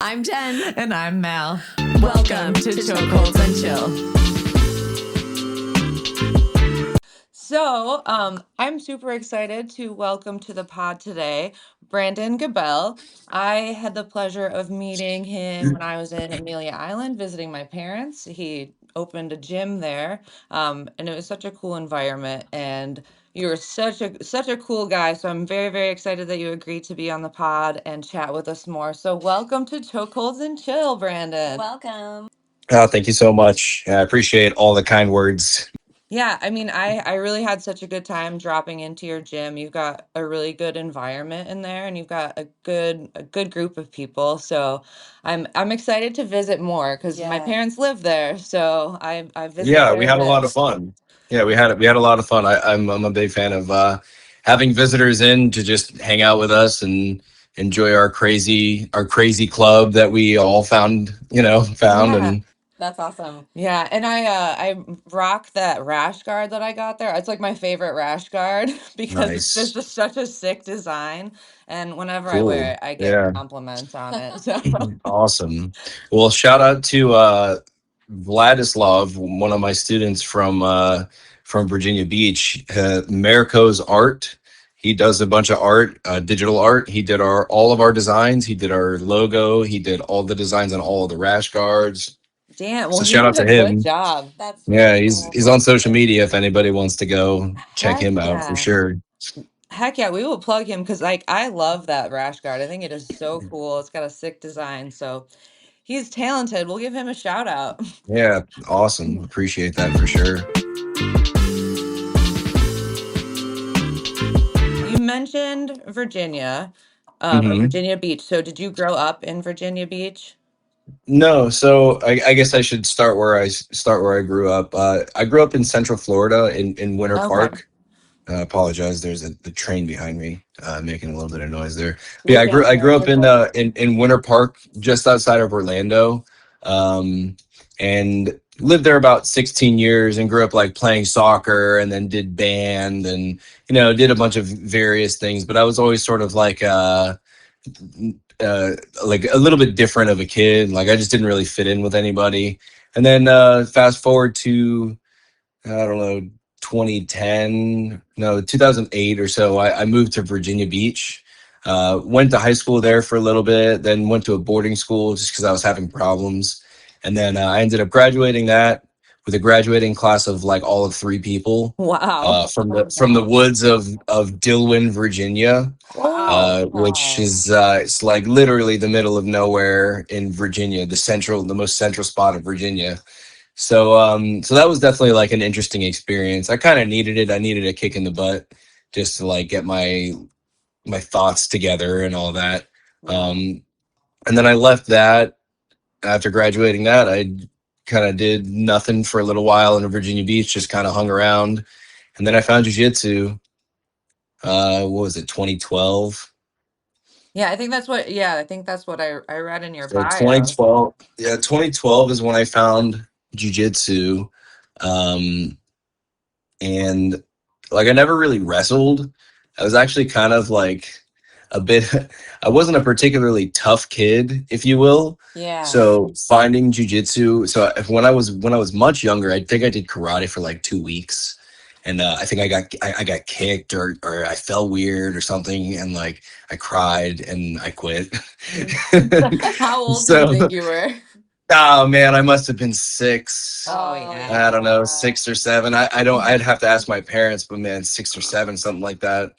I'm Jen. And I'm Mel. Welcome to Chokeholds Chill. So, I'm super excited to welcome to the pod today Brandon Gebel. I had the pleasure of meeting him when I was in Amelia Island visiting my parents. He opened a gym there, and it was such a cool environment. And you're such a cool guy. So I'm very, very excited that you agreed to be on the pod and chat with us more. So welcome to Chokeholds and Chill, Brandon. Welcome. Oh, thank you so much. I appreciate all the kind words. Yeah, I mean, I really had such a good time dropping into your gym. You've got a really good environment in there, and you've got a good group of people. So I'm excited to visit more because my Yeah. parents live there. So I visit Yeah, quite we a had a lot of bit. fun. Yeah, we had a lot of fun. I'm a big fan of having visitors in to just hang out with us and enjoy our crazy club that we all found Yeah. and That's awesome. Yeah, and I rock that rash guard that I got there. It's like my favorite rash guard because it's nice. just such a sick design, and whenever I wear Cool. it, I get Yeah. compliments on it. So Awesome. Well, shout out to Vladislav, one of my students from Virginia Beach, Marico's Art. He does a bunch of art, digital art. He did all of our designs. He did our logo. He did all the designs on all of the rash guards. damn, well, So he shout out did to a good him. job. That's Yeah, really he's cool. he's on social media if anybody wants to go check Heck him out for yeah. sure. Heck yeah, we will plug him because like I love that rash guard. I think it is so cool. It's got a sick design. So he's talented. We'll give him a shout out. Yeah, awesome. Appreciate that for sure. You mentioned Virginia, or hmm Virginia Beach. So did you grow up in Virginia Beach? No, so I guess I should start where I grew up. I grew up in Central Florida in Winter Okay. Park. Apologize, there's the train behind me making a little bit of noise there. But yeah, We don't I care. grew up You're good. in Winter Park, just outside of Orlando, um, and lived there about 16 years, and grew up like playing soccer, and then did band, and did a bunch of various things. But I was always sort of like a little bit different of a kid. Like I just didn't really fit in with anybody. And then fast forward to I don't know 2010, no 2008 or so. I moved to Virginia Beach. Went to high school there for a little bit, then went to a boarding school just because I was having problems. And then I ended up graduating that with a graduating class of like all of three people Wow. from the woods of Dillwyn, Virginia, Wow. which is it's like literally the middle of nowhere in Virginia, the most central spot of Virginia. So that was definitely like an interesting experience. I kind of needed it. I needed a kick in the butt just to like get my thoughts together and all that. Yeah. Um, and then I left that after graduating that. I kind of did nothing for a little while in Virginia Beach, just kind of hung around. And then I found jiu-jitsu. What was it, 2012? Yeah, I think that's what I read in your So bio. 2012, yeah, 2012 is when I found jiu-jitsu. Um, and like I never really wrestled. I was actually kind of like a bit I wasn't a particularly tough kid, if you will. Yeah. So finding jujitsu. So when I was much younger, I think I did karate for like 2 weeks. And I think I got kicked or I felt weird or something, and like I cried and I quit. How old do you So think you were? oh man, I must have been six. Oh I don't know, yeah. 6 or 7. I don't. I'd have to ask my parents, but man, 6 or 7, something like that.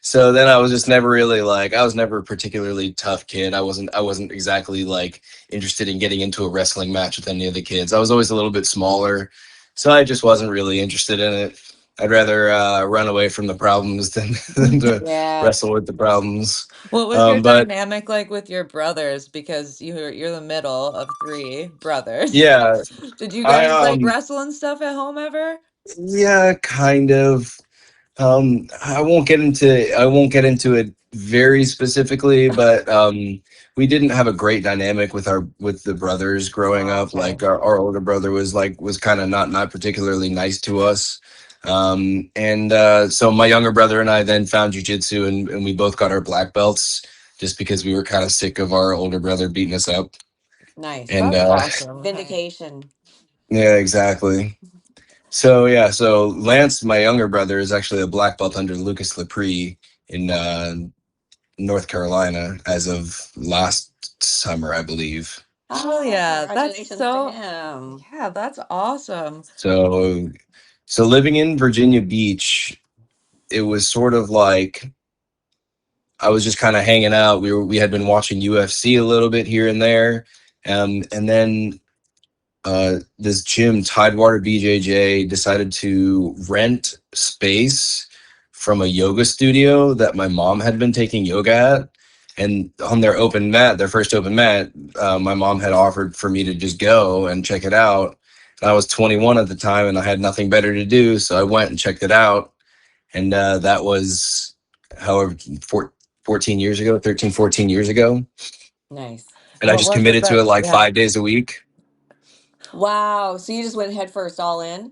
So then I was just never really like. I was never a particularly tough kid. I wasn't exactly like interested in getting into a wrestling match with any of the kids. I was always a little bit smaller, so I just wasn't really interested in it. I'd rather run away from the problems than to Yeah. wrestle with the problems. What was your But dynamic like with your brothers? Because you're the middle of three brothers. yeah, Did you I guys like wrestle and stuff at home ever? yeah, kind of. I won't get into it very specifically, but we didn't have a great dynamic with the brothers growing Oh, up. okay. Like our older brother was kind of not particularly nice to us. And so my younger brother and I then found jujitsu, and we both got our black belts just because we were kind of sick of our older brother beating us up. Nice. And That's awesome. Vindication. yeah, exactly. So yeah, so Lance, my younger brother, is actually a black belt under Lucas Lepre in North Carolina as of last summer, I believe. Oh yeah, that's Congratulations so. to him. Yeah, that's awesome. So living in Virginia Beach, it was sort of like I was just kind of hanging out. We had been watching UFC a little bit here and there, and then this gym, Tidewater BJJ, decided to rent space from a yoga studio that my mom had been taking yoga at. And on their open mat, their first open mat, my mom had offered for me to just go and check it out. And I was 21 at the time and I had nothing better to do. So I went and checked it out. And that was, however, 14 years ago, 13, 14 years ago. Nice. And I What just was it committed to that? it like Yeah. 5 days a week. Wow. So you just went head first all in?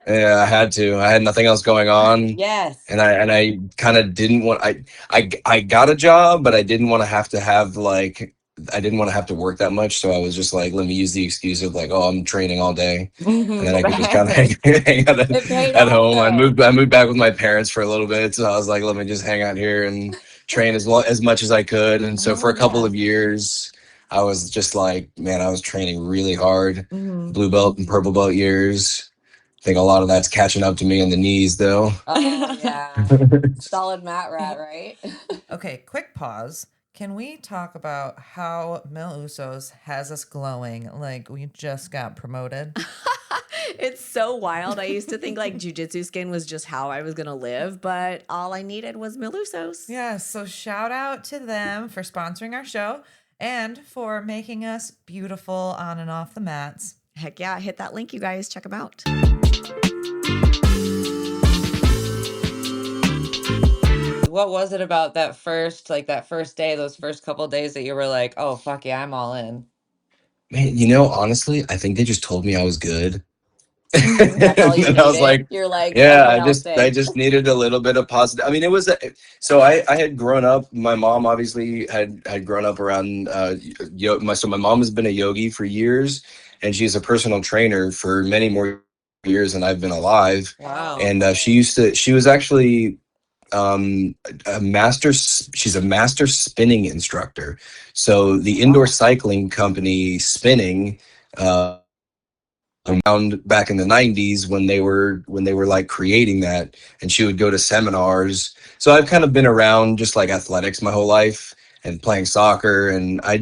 Yeah, I had to. I had nothing else going on, Yes. and I kind of didn't want. I got a job, but I didn't want to have like I didn't want to have to work that much. So I was just like, let me use the excuse of like, oh, I'm training all day, and then I could just kind of hang out It paid at off home. I though. moved back with my parents for a little bit, so I was like, let me just hang out here and train as much as I could. And so for Oh a couple yeah. of years, I was just like, man, I was training really hard, Mhm. blue belt and purple belt years. I think a lot of that's catching up to me in the knees, though. Oh yeah. Solid mat rat, right? Okay, quick pause. Can we talk about how Mil Usos has us glowing like we just got promoted? It's so wild. I used to think like jujitsu skin was just how I was going to live, but all I needed was Milusos. Yeah, so shout out to them for sponsoring our show and for making us beautiful on and off the mats. Heck yeah. Hit that link, you guys. Check them out. What was it about that first day, those first couple days that you were like, oh fuck yeah, I'm all in? Man, honestly, I think they just told me I was good. That's all you And I was needed. like, You're like, yeah, everyone else I did. just needed a little bit of positive. I mean, it was so I had grown up. My mom obviously had grown up around so my mom has been a yogi for years, and she's a personal trainer for many more years than I've been alive. Wow. And she was actually she's a master spinning instructor. So the indoor cycling company Spinning around back in the 90s when they were like creating that, and she would go to seminars. So I've kind of been around just like athletics my whole life and playing soccer, and I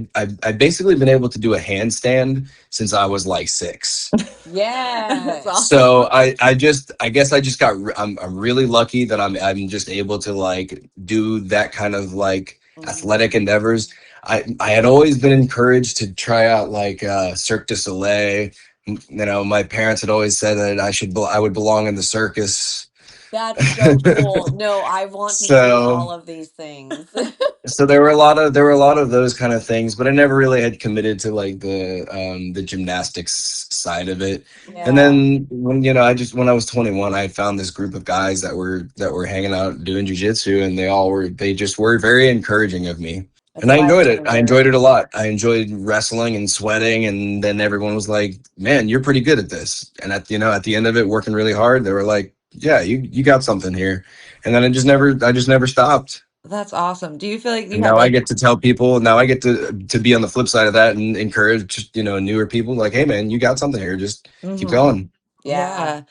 basically been able to do a handstand since I was like 6. Yeah. That's awesome. So I guess I just I'm really lucky that I'm just able to like do that kind of like athletic endeavors. I had always been encouraged to try out like Cirque du Soleil. My parents had always said that I would belong in the circus. That's so cool. No, I want to do all So of these things. so there were a lot of those kind of things, but I never really had committed to like the gymnastics side of it. And Yeah. then when when I was 21, I found this group of guys that were hanging out doing jujitsu, and they just were very encouraging of me. That's And I life enjoyed it. I changer. enjoyed it a lot. I enjoyed wrestling and sweating, and then everyone was like, "Man, you're pretty good at this." And at the end of it, working really hard, they were like, "Yeah, you got something here." And then I just never stopped. That's awesome. Do you feel like you And had now I like get to tell people. Now I get to be on the flip side of that and encourage newer people. Like, hey, man, you got something here. Just keep Mhm. going. Yeah.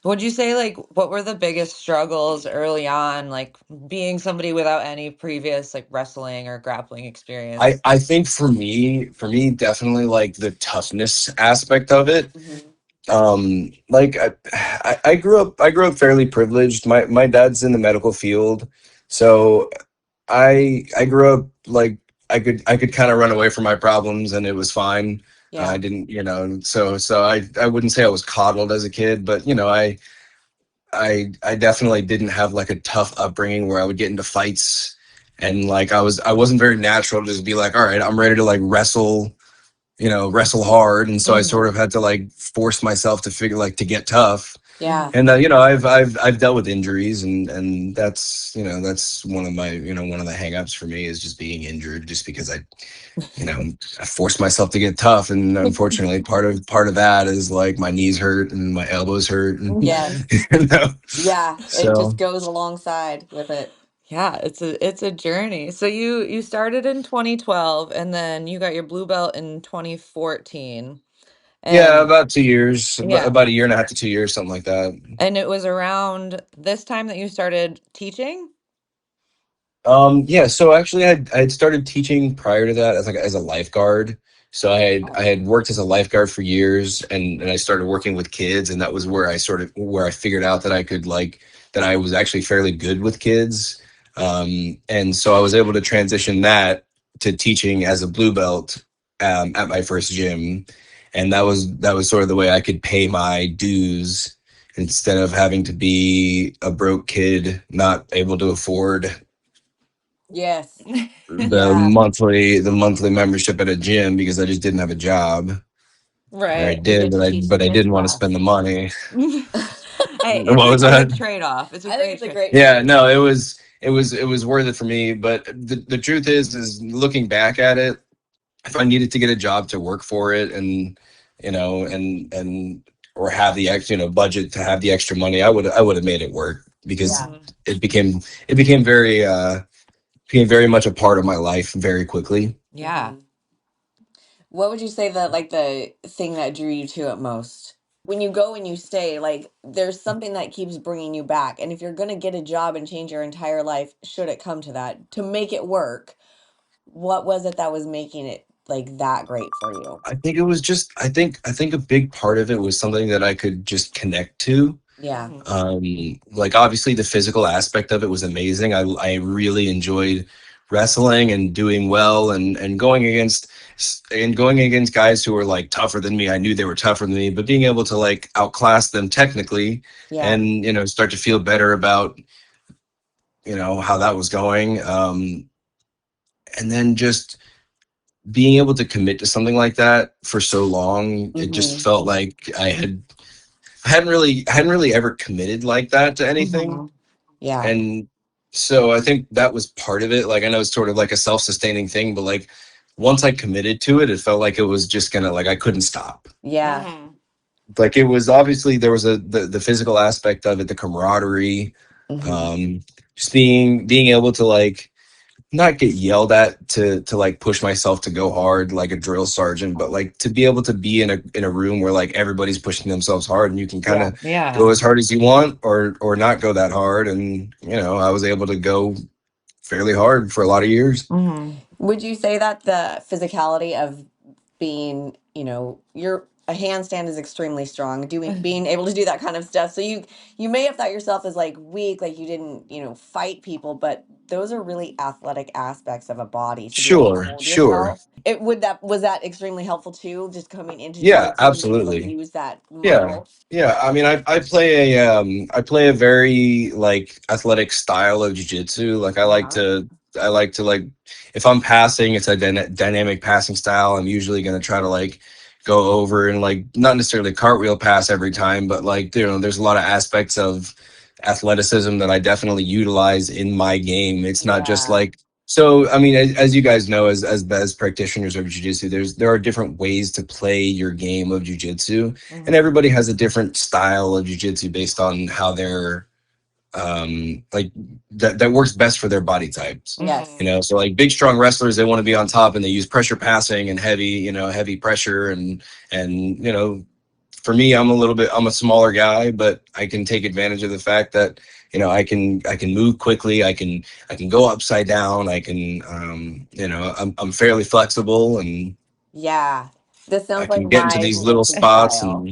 Would you say like what were the biggest struggles early on, like being somebody without any previous like wrestling or grappling experience? I think for me, definitely like the toughness aspect of it. Mhm. Like I grew up fairly privileged. My dad's in the medical field, so I grew up like I could kind of run away from my problems and it was fine. I Yeah. didn't, so I wouldn't say I was coddled as a kid, but I definitely didn't have like a tough upbringing where I would get into fights, and like I wasn't very natural to just be like, all right, I'm ready to like wrestle hard. And so I sort Mhm. of had to like force myself to figure like to get tough. Yeah. And I've dealt with injuries, and that's that's one of my one of the hangups for me is just being injured, just because I forced myself to get tough, and unfortunately part of that is like my knees hurt and my elbows hurt, and Yes. you know, Yeah. It just so goes alongside with it. Yeah, it's a journey. So you started in 2012 and then you got your blue belt in 2014. yeah, And about 2 years, yeah, about a year and a half to 2 years, something like that. and it was around this time that you started teaching? Yeah, so actually I had started teaching prior to that as a lifeguard. So I had worked as a lifeguard for years, and I started working with kids, and that was where I figured out that I could that I was actually fairly good with kids. And so I was able to transition that to teaching as a blue belt at my first gym. And that was sort of the way I could pay my dues instead of having to be a broke kid not able to afford Yes. the Yeah. monthly membership at a gym because I just didn't have a job. Or I Right. You did, get to but I teach the but I kids didn't want to spend class. the money. Hey, it's What a was that? great trade-off. It's a I think great it's a trade. great Yeah, trade. no, it was worth it for me. But the truth is looking back at it, if I needed to get a job to work for it, and or have the budget to have the extra money, I would have made it work, because Yeah. Mhm. it became very much a part of my life very quickly. Yeah. Mhm. What would you say that like the thing that drew you to it most? When you go and you stay, like there's something that keeps bringing you back. And if you're going to get a job and change your entire life, should it come to that, to make it work, what was it that was making it like that great for you? I think it was just I think a big part of it was something that I could just connect to. Yeah. Mhm. Like, obviously the physical aspect of it was amazing. I really enjoyed wrestling and doing well, and going against guys who were like tougher than me. I knew they were tougher than me, but being able to like outclass them technically, Yeah. and start to feel better about how that was going. And then just being able to commit to something like that for so long, it just Mhm. felt like I hadn't really ever committed like that to anything. Mhm. Yeah. And so I think that was part of it. Like, I know it's sort of like a self-sustaining thing, but like once I committed to it, it felt like it was just gonna, like, I couldn't stop. Yeah. Mhm. Like, it was obviously there was the physical aspect of it, the camaraderie, Mhm. um, just being able to like not get yelled at to like push myself to go hard like a drill sergeant, but like to be able to be in a room where like everybody's pushing themselves hard, and you can kind Yeah. of Yeah. go as hard as you want, or not go that hard. And I was able to go fairly hard for a lot of years. Mhm. Would you say that the physicality of being, your a handstand is extremely strong, being able to do that kind of stuff. So you may have thought yourself as like weak, like you didn't, fight people, but those are really athletic aspects of a body to be able to Sure, hold sure. yourself. It would that was that extremely helpful too, just coming into Yeah, jiu-jitsu and being able to absolutely. use that Yeah. muscle. Yeah. I mean, I play a very like athletic style of jiu-jitsu. Like, Uh-huh. I like to like if I'm passing, it's a dynamic passing style. I'm usually going to try to like go over and like not necessarily cartwheel pass every time, but like there's a lot of aspects of athleticism that I definitely utilize in my game. It's not just Yeah. like, so, I mean, as you guys know, as practitioners of jiu-jitsu, there are different ways to play your game of jiu-jitsu, and Mhm. everybody has a different style of jiu-jitsu based on how they're like that works best for their body types. Yes. So like big strong wrestlers, they want to be on top, and they use pressure passing and heavy pressure, and for me, I'm a smaller guy, but I can take advantage of the fact that I can move quickly. I can go upside down. I'm fairly flexible, and Yeah. This I sounds like can get into my these little jiu-jitsu spots. style.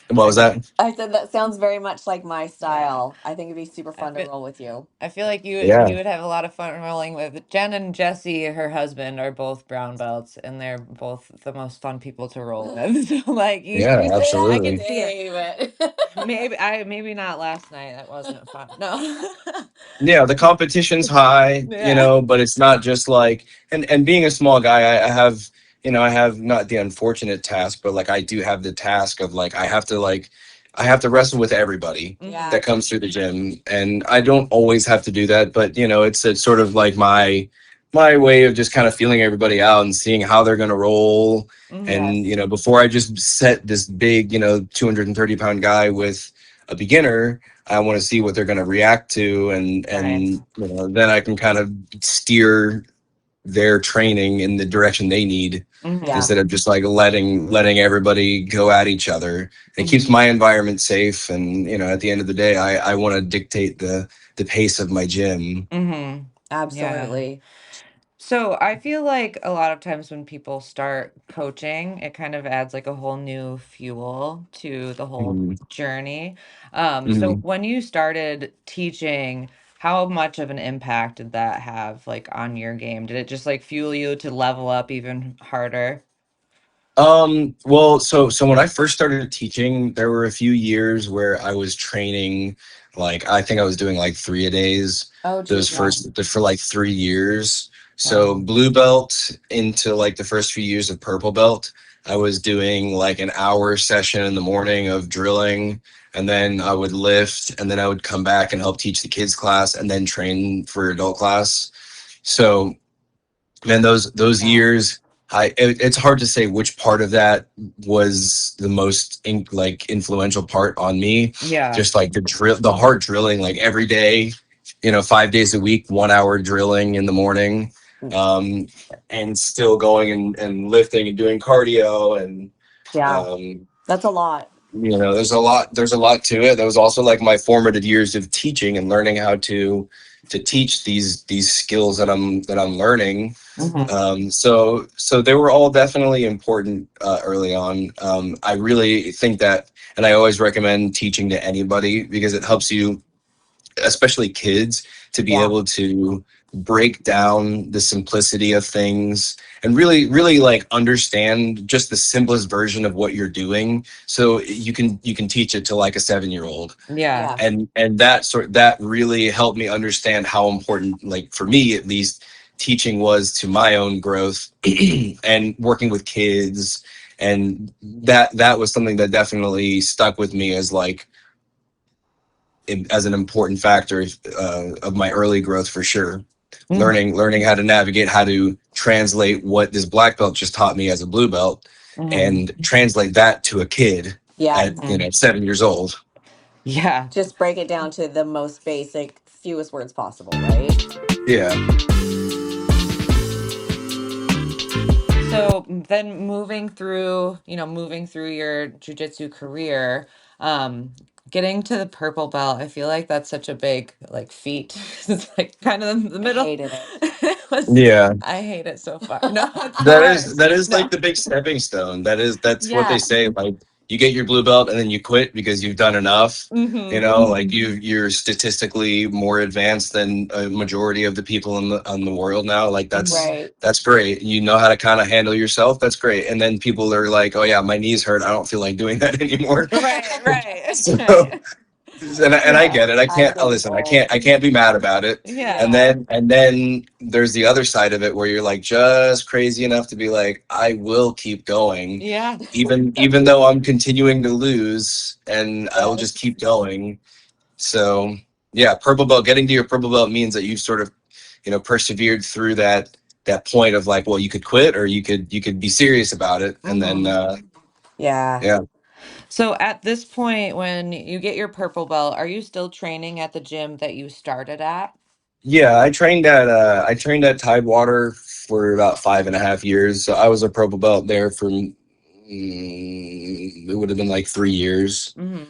And what was that? I said that sounds very much like my Yeah. style. I think it'd be super I fun to feel roll with you. I feel like you Yeah, would have a lot of fun rolling with Jen and Jesse, her husband, are both brown belts, and they're both the most fun people to roll with. So like yeah, You say that I every can absolutely. see it. day, but Maybe not last night. That wasn't fun. No. Yeah, the competition's high, Yeah. but it's not just like, and being a small guy, I have not the unfortunate task, but like I do have the task of like I have to like I have to wrestle with everybody Yeah. that comes through the gym, and I don't always have to do that, but you know, it's sort of like my way of just kind of feeling everybody out and seeing how they're going to roll. And you know, before I just set this big, you know, 230-pound guy with a beginner, I want to see what they're going to react to, and Right. you know, then I can kind of steer their training in the direction they need, Yeah. instead of just like letting everybody go at each other. It keeps my environment safe, and you know, at the end of the day, I want to dictate the pace of my gym. Mm-hmm. Absolutely. So I feel like a lot of times when people start coaching, it kind of adds like a whole new fuel to the whole Mhm. journey. So Mhm. when you started teaching, how much of an impact did that have like on your game? Did it just like fuel you to level up even harder? Well, so when I first started teaching, there were a few years where I was training, like I think I was doing like 3 a days Oh, those geez. Yeah. for like 3 years. So Wow. blue belt into like the first few years of purple belt, I was doing like an hour session in the morning of drilling, and then I would lift, and then I would come back and help teach the kids class and then train for adult class. So man, those Wow. years, it's hard to say which part of that was the most like influential part on me. Yeah. Just like the hard drilling, like every day, you know, 5 days a week, 1 hour drilling in the morning, um, and still going and lifting and doing cardio, and Yeah. um, That's a lot. you know, there's a lot to it. That was also like my formative years of teaching and learning how to teach these skills that I'm learning. Mm-hmm. So they were all definitely important early on. I really think that, and I always recommend teaching to anybody, because it helps you, especially kids, to be Yeah. able to break down the simplicity of things and really like understand just the simplest version of what you're doing, so you can teach it to like a 7-year-old. Yeah. Yeah. And that really helped me understand how important, like for me at least, teaching was to my own growth and working with kids. And that was something that definitely stuck with me as like as an important factor of my early growth, for sure. Mm-hmm. Learning how to navigate, how to translate what this black belt just taught me as a blue belt, Mm-hmm. and translate that to a kid Yeah. at, you know, 7 years old. Yeah. Just break it down to the most basic, fewest words possible, right? Yeah. So then moving through your jujitsu career, getting to the purple belt, I feel like that's such a big like feat. It's like kind of in the I middle. hated it. Yeah. I hate it so far. No, it's the That is worst. that is No. like the big stepping stone. That's what they Yeah. say. Like, you get your blue belt and then you quit because you've done enough. You Mm-hmm. know, like you're statistically more advanced than a majority of the people in the world now. Like Mm-hmm. Right. that's great. You know how to kind of handle yourself. That's great. And then people are like, "Oh yeah, my knees hurt. I don't feel like doing that anymore." Right, right, So, right. and I Yeah. get it. I I can't get it listen. I all. can't be mad about it. Yeah. And then there's the other side of it where you're like just crazy enough to be like, I will keep going, Yeah. even though I'm continuing to lose, and I will just Yes. keep going. So yeah, purple belt. Getting to your purple belt means that you've sort of, you know, persevered through that point of like, well, you could quit or you could be serious about it, and then Mm-hmm. Yeah. yeah. So at this point, when you get your purple belt, are you still training at the gym that you started at? Yeah, I trained at Tidewater for about 5.5 years. So I was a purple belt there for it would have been like 3 years, Mm-hmm.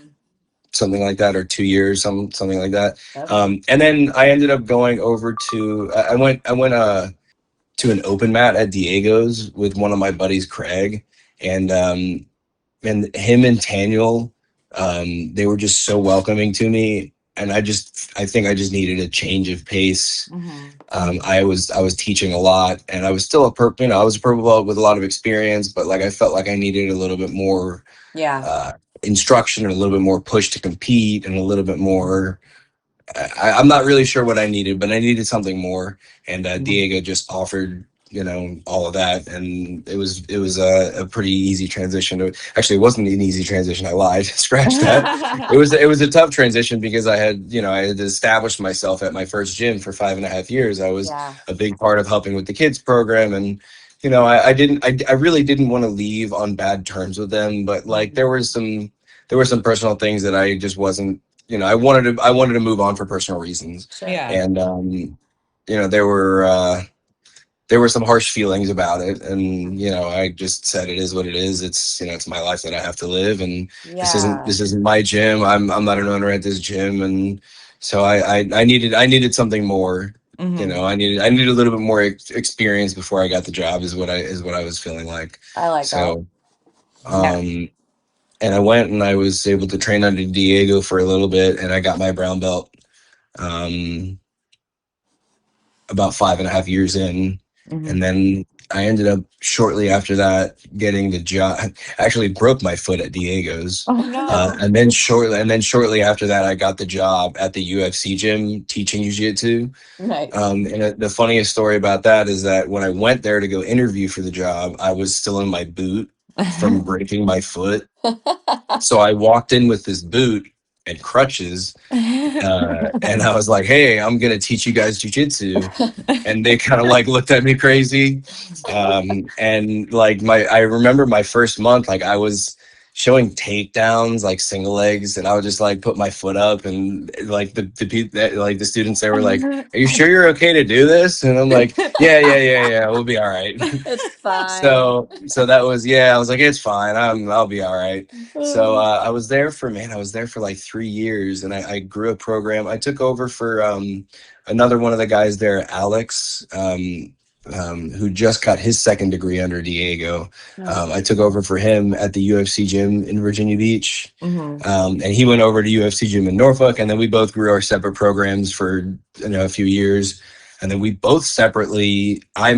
something like that, or 2 years, something like that. Okay. And then I ended up going over to I went to an open mat at Diego's with one of my buddies, Craig, and him and Daniel, they were just so welcoming to me, and I think I just needed a change of pace. Mm-hmm. I was teaching a lot, and I was still I was a purple belt with a lot of experience, but like I felt like I needed a little bit more Yeah. instruction and a little bit more push to compete, and a little bit more. I'm not really sure what I needed, but I needed something more, and Diego just offered all of that. And it was a pretty easy transition. Actually, it wasn't an easy transition. I lied. Scratch that. It was a tough transition because I had established myself at my first gym for 5.5 years. I was Yeah. a big part of helping with the kids program, and I really didn't want to leave on bad terms with them, but like there were some personal things that I just wasn't, I wanted to move on for personal reasons. Sure. Yeah. And there were some harsh feelings about it, and I just said it is what it is. It's my life that I have to live, and this isn't Yeah. this isn't my gym. I'm not an owner at this gym, and so I needed something more. I needed a little bit more experience before I got the job. Is what I was feeling like. I like that. So, and I went and I was able to train under Diego for a little bit, and I got my brown belt about 5.5 years in. And then I ended up shortly after that getting the job. I actually broke my foot at Diego's. Oh no. And then shortly after that, I got the job at the UFC gym teaching jiu-jitsu. Nice. And the funniest story about that is that when I went there to go interview for the job, I was still in my boot from breaking my foot. So I walked in with this boot and crutches, and I was like, "Hey, I'm gonna teach you guys jujitsu," and they kind of like looked at me crazy. And like I remember my first month, like I was showing takedowns, like single legs, and I would just like put my foot up, and like the people, like the students, they were like, "Are you sure you're okay to do this?" And I'm like, "Yeah, yeah, yeah, yeah, we'll be all right." It's fine. So that was, yeah, I was like, it's fine. I'll be all right. So I was there for like 3 years, and I grew a program. I took over for another one of the guys there, Alex, who just got his second degree under Diego. I took over for him at the UFC gym in Virginia Beach, and he went over to UFC gym in Norfolk, and then we both grew our separate programs for a few years. And then we both separately, he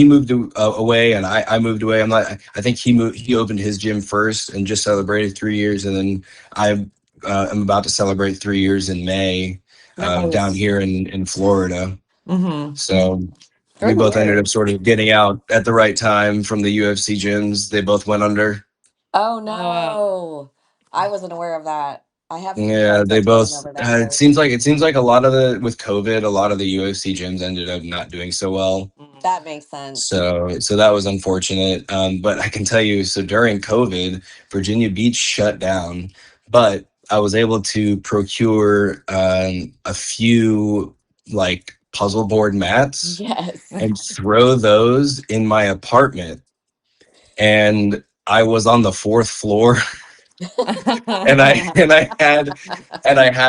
moved away, and I moved away. I think he opened his gym first and just celebrated 3 years. And then I'm about to celebrate 3 years in May, Nice. down here in Florida. So we Good both ended work. up sort of getting out at the right time from the UFC gyms. They both went under. Oh no. I wasn't aware of that. I have some Yeah, friends they that's going both. over It there. seems like a lot of with COVID, a lot of the UFC gyms ended up not doing so well. That makes sense. So that was unfortunate. But I can tell you, so during COVID, Virginia Beach shut down, but I was able to procure a few like puzzle board mats Yes. and throw those in my apartment. And I was on the fourth floor, and I had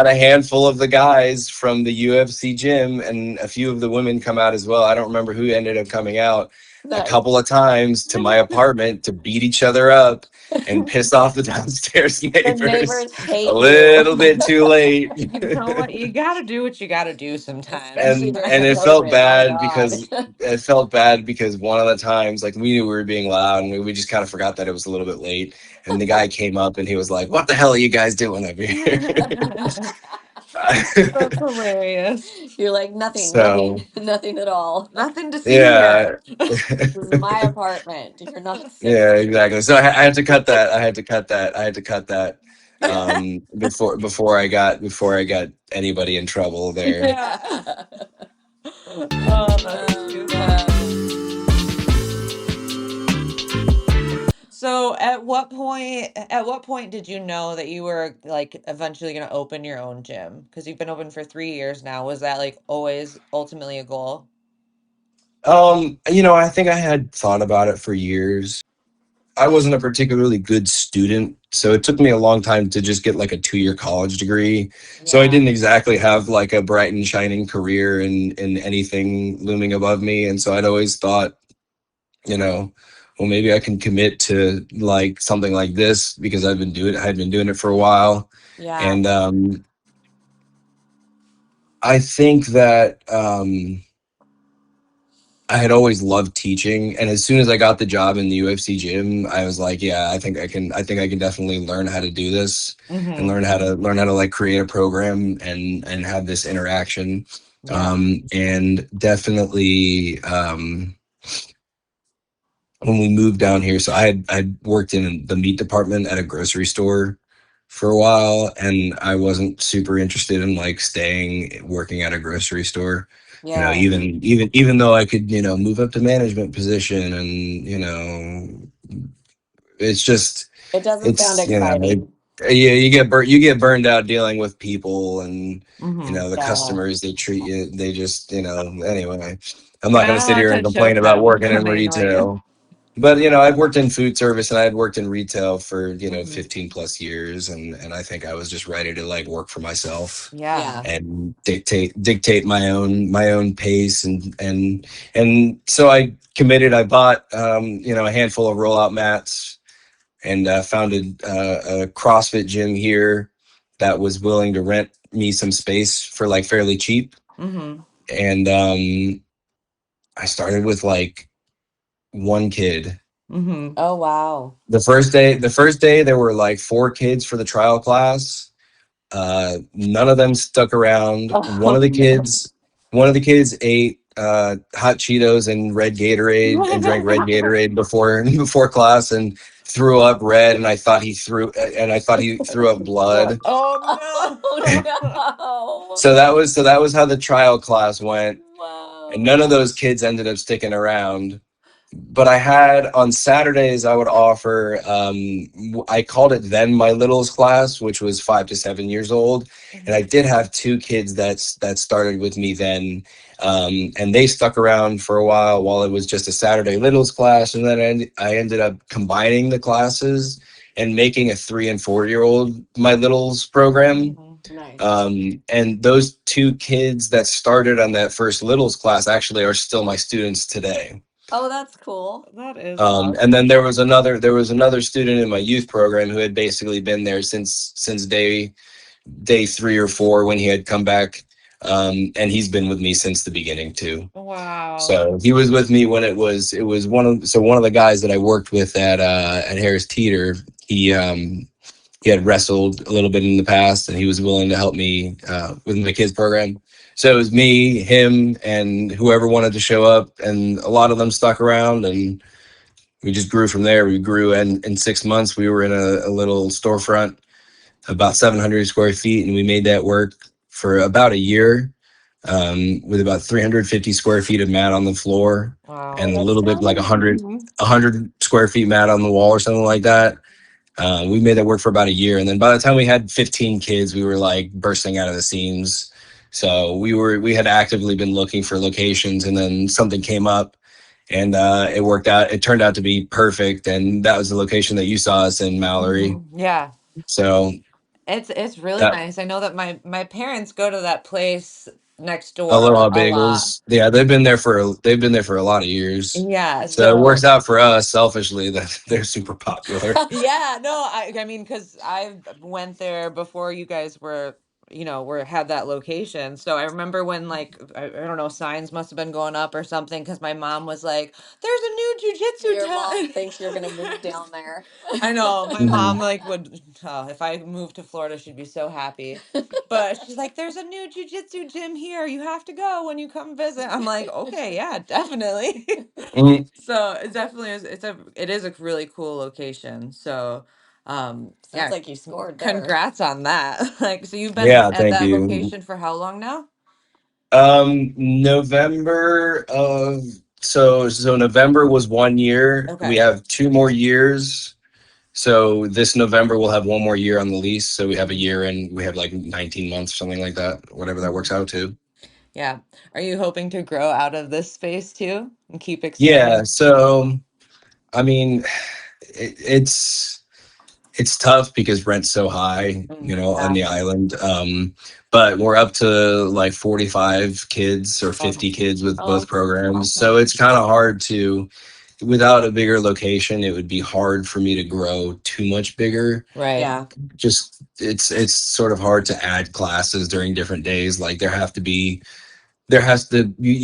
a handful of the guys from the UFC gym and a few of the women come out as well. I don't remember who ended up coming out a Nice. couple of times to my apartment to beat each other up and piss off the downstairs The neighbors neighbors hate a you. little bit too late. You know what? You gotta do what you gotta do sometimes. Especially and during and the it felt COVID. My bad God. because one of the times, like, we knew we were being loud, and we just kind of forgot that it was a little bit late, and the guy came up and he was like, "What the hell are you guys doing up here?" That's hilarious. You're like, nothing, So nothing at all. Nothing to see yeah. here. This is my apartment. You're not safe. Yeah, exactly. So I had to cut that. Before I got anybody in trouble there. Yeah. Oh, that's too funny. So at what point did you know that you were like eventually going to open your own gym? Because you've been open for 3 years now. Was that like always ultimately a goal? I think I had thought about it for years. I wasn't a particularly good student, so it took me a long time to just get like a 2-year college degree. So I Yeah. didn't exactly have like a bright and shining career in anything looming above me. And so I'd always thought, you know, well, maybe I can commit to like something like this because I had been doing it for a while. Yeah. And I think that I had always loved teaching, and as soon as I got the job in the UFC gym, I was like, yeah, I think I can definitely learn how to do this and Mm-hmm. learn how to like create a program and have this interaction. Yeah. And definitely, when we moved down here. So I worked in the meat department at a grocery store for a while, and I wasn't super interested in like staying working at a grocery store. You know, Yeah. even though I could, move up to management position, and it's just It doesn't sound it's exciting. yeah, you get burned out dealing with people, and Mm-hmm. the Yeah. customers, they treat you, they just, anyway. I'm not Try going to sit not here and to complain choke about them working when in they annoy you. retail. But I've worked in food service, and I had worked in retail for Hmm. 15 plus years, and I think I was just ready to like work for myself Yeah. Yeah. and dictate my own pace, and so I committed. I bought a handful of rollout mats, and founded a CrossFit gym here that was willing to rent me some space for like fairly cheap. Mm-hmm. And I started with like one kid. Mm-hmm. Oh, wow. The first day there were like four kids for the trial class. None of them stuck around. one Oh, of the no. kids one of the kids ate hot Cheetos and red Gatorade, and drank red Gatorade before class, and threw up red, and I thought he threw up blood. Oh Oh, So that was how the trial class went, no. and Wow. none of those kids ended up sticking around. But I had on Saturdays, I would offer, I called it then my littles class, which was 5 to 7 years old. And no! I did have two kids that started with me then. And they stuck around for a while it was just a Saturday littles class. And then I ended up combining the classes and making a 3 and 4 year old my littles program. Mm-hmm. Nice. And those two kids that started on that first littles class actually are still my students today. Oh, that's cool. That is And then awesome. there was another student in my youth program who had basically been there since day 3 or 4 when he had come back, and he's been with me since the beginning too. Wow. So he was with me when it was one of the guys that I worked with at Harris Teeter. He had wrestled a little bit in the past, and he was willing to help me with my kids program. So it was me, him, and whoever wanted to show up, and a lot of them stuck around, and we just grew from there. We grew, and in 6 months we were in a little storefront, about 700 square feet, and we made that work for about a year, with about 350 square feet of mat on the floor, Wow. Oh, and a that little bit like sounds 100 square feet mat on the wall or something like that. We made that work for about a year, and then by the time we had 15 kids, we were like bursting out of the seams. So we had actively been looking for locations, and then something came up, and it worked out. It turned out to be perfect, and that was the location that you saw us in, Mallory. Mm-hmm. Yeah. So It's really that nice. I know that my parents go to that place next door Aloha a lot. Bagels, yeah, they've been there for a lot of years. Yeah, So it works so out for us selfishly that they're super popular. yeah, no, I mean, because I went there before you guys were, were had that location. So I remember when like I don't know, signs must have been going up or something because my mom was like, "There's a new jujitsu Your mom town." thinks you're gonna move down there. I know my mom Mhm. like would if I moved to Florida, she'd be so happy. But she's like, "There's a new jujitsu gym here. You have to go when you come visit." I'm like, "Okay, yeah, definitely." Mhm. So it definitely is. It is a really cool location. So, Sounds yeah, like you scored there. congrats on that. Like, so you've been Yeah, at thank that you. location for how long now? November of so November was 1 year. We Okay. have 2 more years. So this November we'll have one more year on the lease. So we have a year, and we have like 19 months, something like that, whatever that works Mhm. out to. Yeah. Are you hoping to grow out of this space too and keep Yeah. expanding? So I mean, it's tough because rent's so high, on Yeah. the island. But we're up to like 45 kids or Oh, 50 kids with Oh, both that's programs. So awesome. it's kind of hard to, without a bigger location, it would be hard for me to grow too much bigger. right. Yeah. Just it's sort of hard to add classes during different days. Like you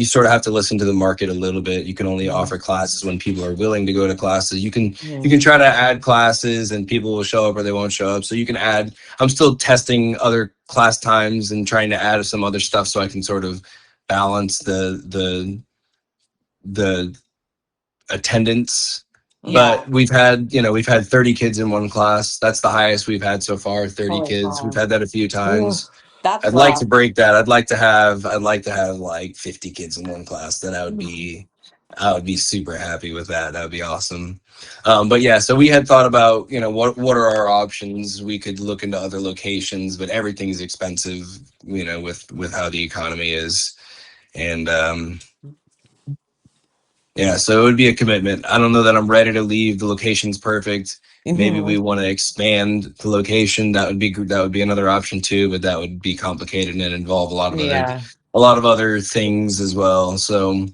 sort of have to listen to the market a little bit. You can only Mhm. offer classes when people are willing to go to classes. You can Mhm. try to add classes, and people will show up or they won't show up. So you can add. I'm still testing other class times and trying to add some other stuff so I can sort of balance the attendance. Yeah. But we've had 30 kids in one class. That's the highest we've had so far, 30 Holy kids. We've cow. had that a few times. That's I'd like to rough. break that. I'd like to have like 50 kids in one class. Then I would be super happy with that. That would be awesome. But yeah, so we had thought about, what are our options? We could look into other locations, but everything's expensive, with how the economy is. And yeah, so it would be a commitment. I don't know that I'm ready to leave. The location's perfect. Maybe we Mhm. want to expand the location. That would be another option too, but that would be complicated and involve Yeah. a lot of other things as well. So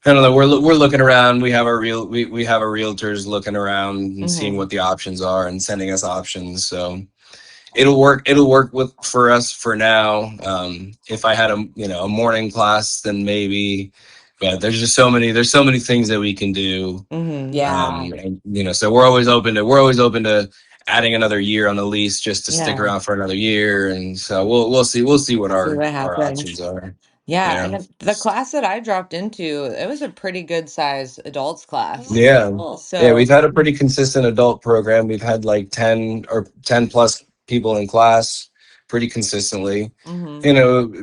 I don't know. We're looking around. We have our realtors looking around and seeing Hmm. what the options are and sending us options. So it'll work for us for now. If I had a morning class, then maybe, but there's so many things that we can do. Hmm. Yeah. And, so we're always open to adding another year on the lease just to stick Yeah. around for another year. And so we'll see what See our what our options happens. are. Yeah, and Yeah. the class that I dropped into, it was a pretty good size adults Oh, class. that's Yeah. cool. Yeah, we've So, had a pretty consistent adult program. We've had like 10 or 10 plus people in class pretty consistently. hmm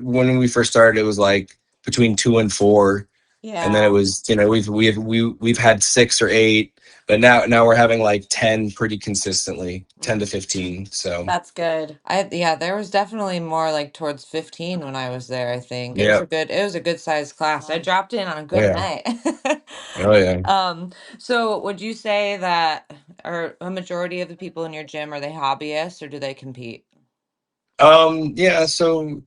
When we first started, it was like between 2 and 4, and then it Yeah. was, we've had 6 or 8, but now we're having like 10 pretty consistently, 10 to 15. So That's good. yeah, there was definitely more like towards 15 when I was there, I think. yeah, It was a good sized class. I dropped in on a oh good yeah, night. oh yeah. So would you say that are a majority of the people in your gym, are they hobbyists or do they compete? Yeah, so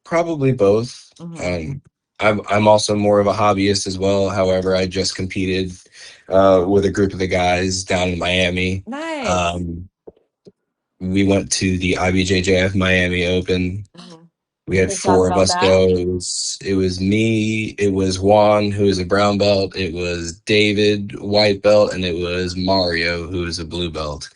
probably both. Hmm. I'm also more of a hobbyist as well. However, I just competed with a group of the guys down in Miami. Nice. Um, we went to the IBJJF Miami Open. Hmm. We Can had you talk four of about us that? go. It was me. It was Juan, who is a brown belt. It was David, white belt, and it was Mario, who is a blue belt.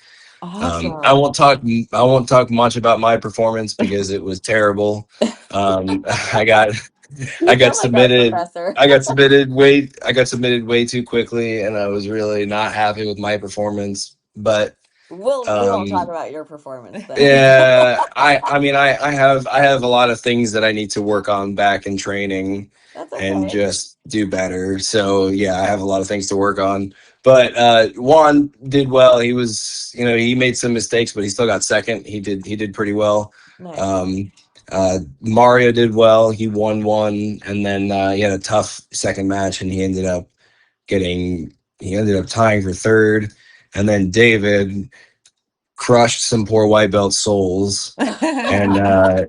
I Awesome. won't talk. I won't talk much about my performance because it was terrible. I got You I got sound like our submitted. professor. I got submitted way too quickly, and I was really not happy with my performance. But We won't talk um, about your performance then. yeah, I mean, I have a lot of things that I need to work on back in training That's and okay. just do better. So yeah, I have a lot of things to work on. But Juan did well. He made some mistakes, but he still got second. He did pretty well. Nice. Um, Mario did well. He won one, and then he had a tough second match, and he ended up tying for third. And then David crushed some poor white belt souls, and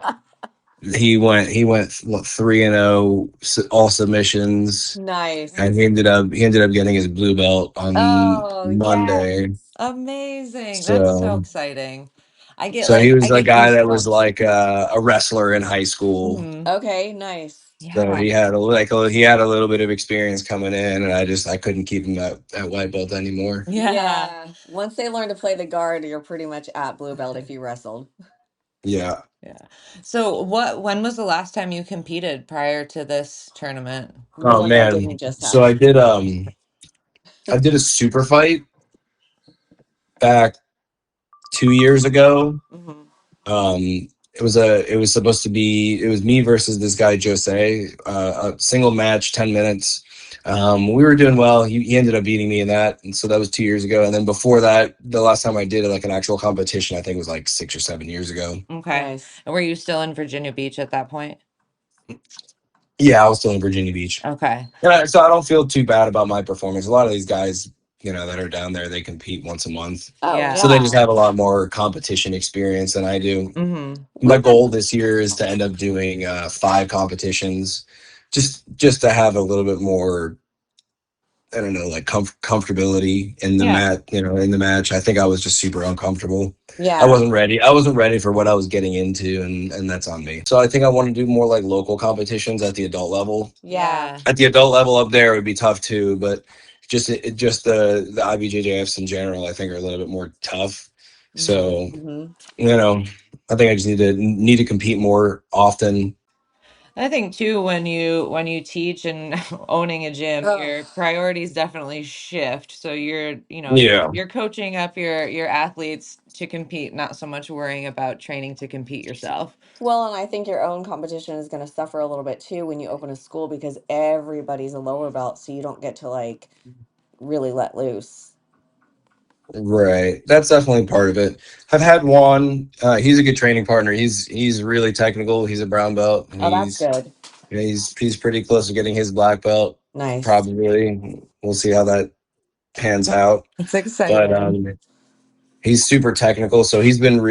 he went what, 3-0, all submissions, Nice. and he ended up getting his blue belt on Oh, yes. Monday. Amazing. That's so So exciting. so he was I a get guy that was goosebumps. like a wrestler in high school. Hmm. Okay, nice. So Yeah. he had a little bit of experience coming in, and I couldn't keep him at white belt anymore. Yeah. Yeah. Once they learn to play the guard, you're pretty much at blue belt if you wrestled. Yeah. Yeah. So when was the last time you competed prior to this tournament? The Oh one that didn't man. just So happen. I did a super fight back 2 years ago. Hmm. It was me versus this guy Jose, a single match, 10 minutes. We were doing well. He ended up beating me in that, and so that was 2 years ago. And then before that, the last time I did like an actual competition, I think it was like 6 or 7 years ago. Okay. Nice. And were you still in Virginia Beach at that point? Yeah, I was still in Virginia Beach, Okay. so I don't feel too bad about my performance. A lot of these guys, that are down there, they compete once a month, Oh, Yeah. so they just yeah. have a lot more competition experience than I do. Hmm. My With goal this year is to end up doing 5 competitions, just to have a little bit more, I don't know, like comfortability in the Yeah. match. I think I was just super uncomfortable. I yeah. wasn't ready. I wasn't ready for what I was getting into, and that's on me. So I think I want to do more like local competitions at the adult level. Yeah. Yeah. At the adult level up there would be tough too, but just the IBJJFs in general, I think, are a little bit more tough. Hmm. So Hmm. you know, I think I just need to compete more often. I think too, when you teach and owning a gym, Ugh. your priorities definitely shift. So Yeah. you're coaching up your athletes to compete, not so much worrying about training to compete yourself. Well, and I think your own competition is going to suffer a little bit too when you open a school because everybody's a lower belt, so you don't get to like really let loose. Right. That's definitely part of it. I've had Juan. He's a good training partner. He's really technical. He's a brown belt. Oh, that's good. He's pretty close to getting his black belt. Nice. Probably. We'll see how that pans out. It's But exciting. he's super technical, so he's been a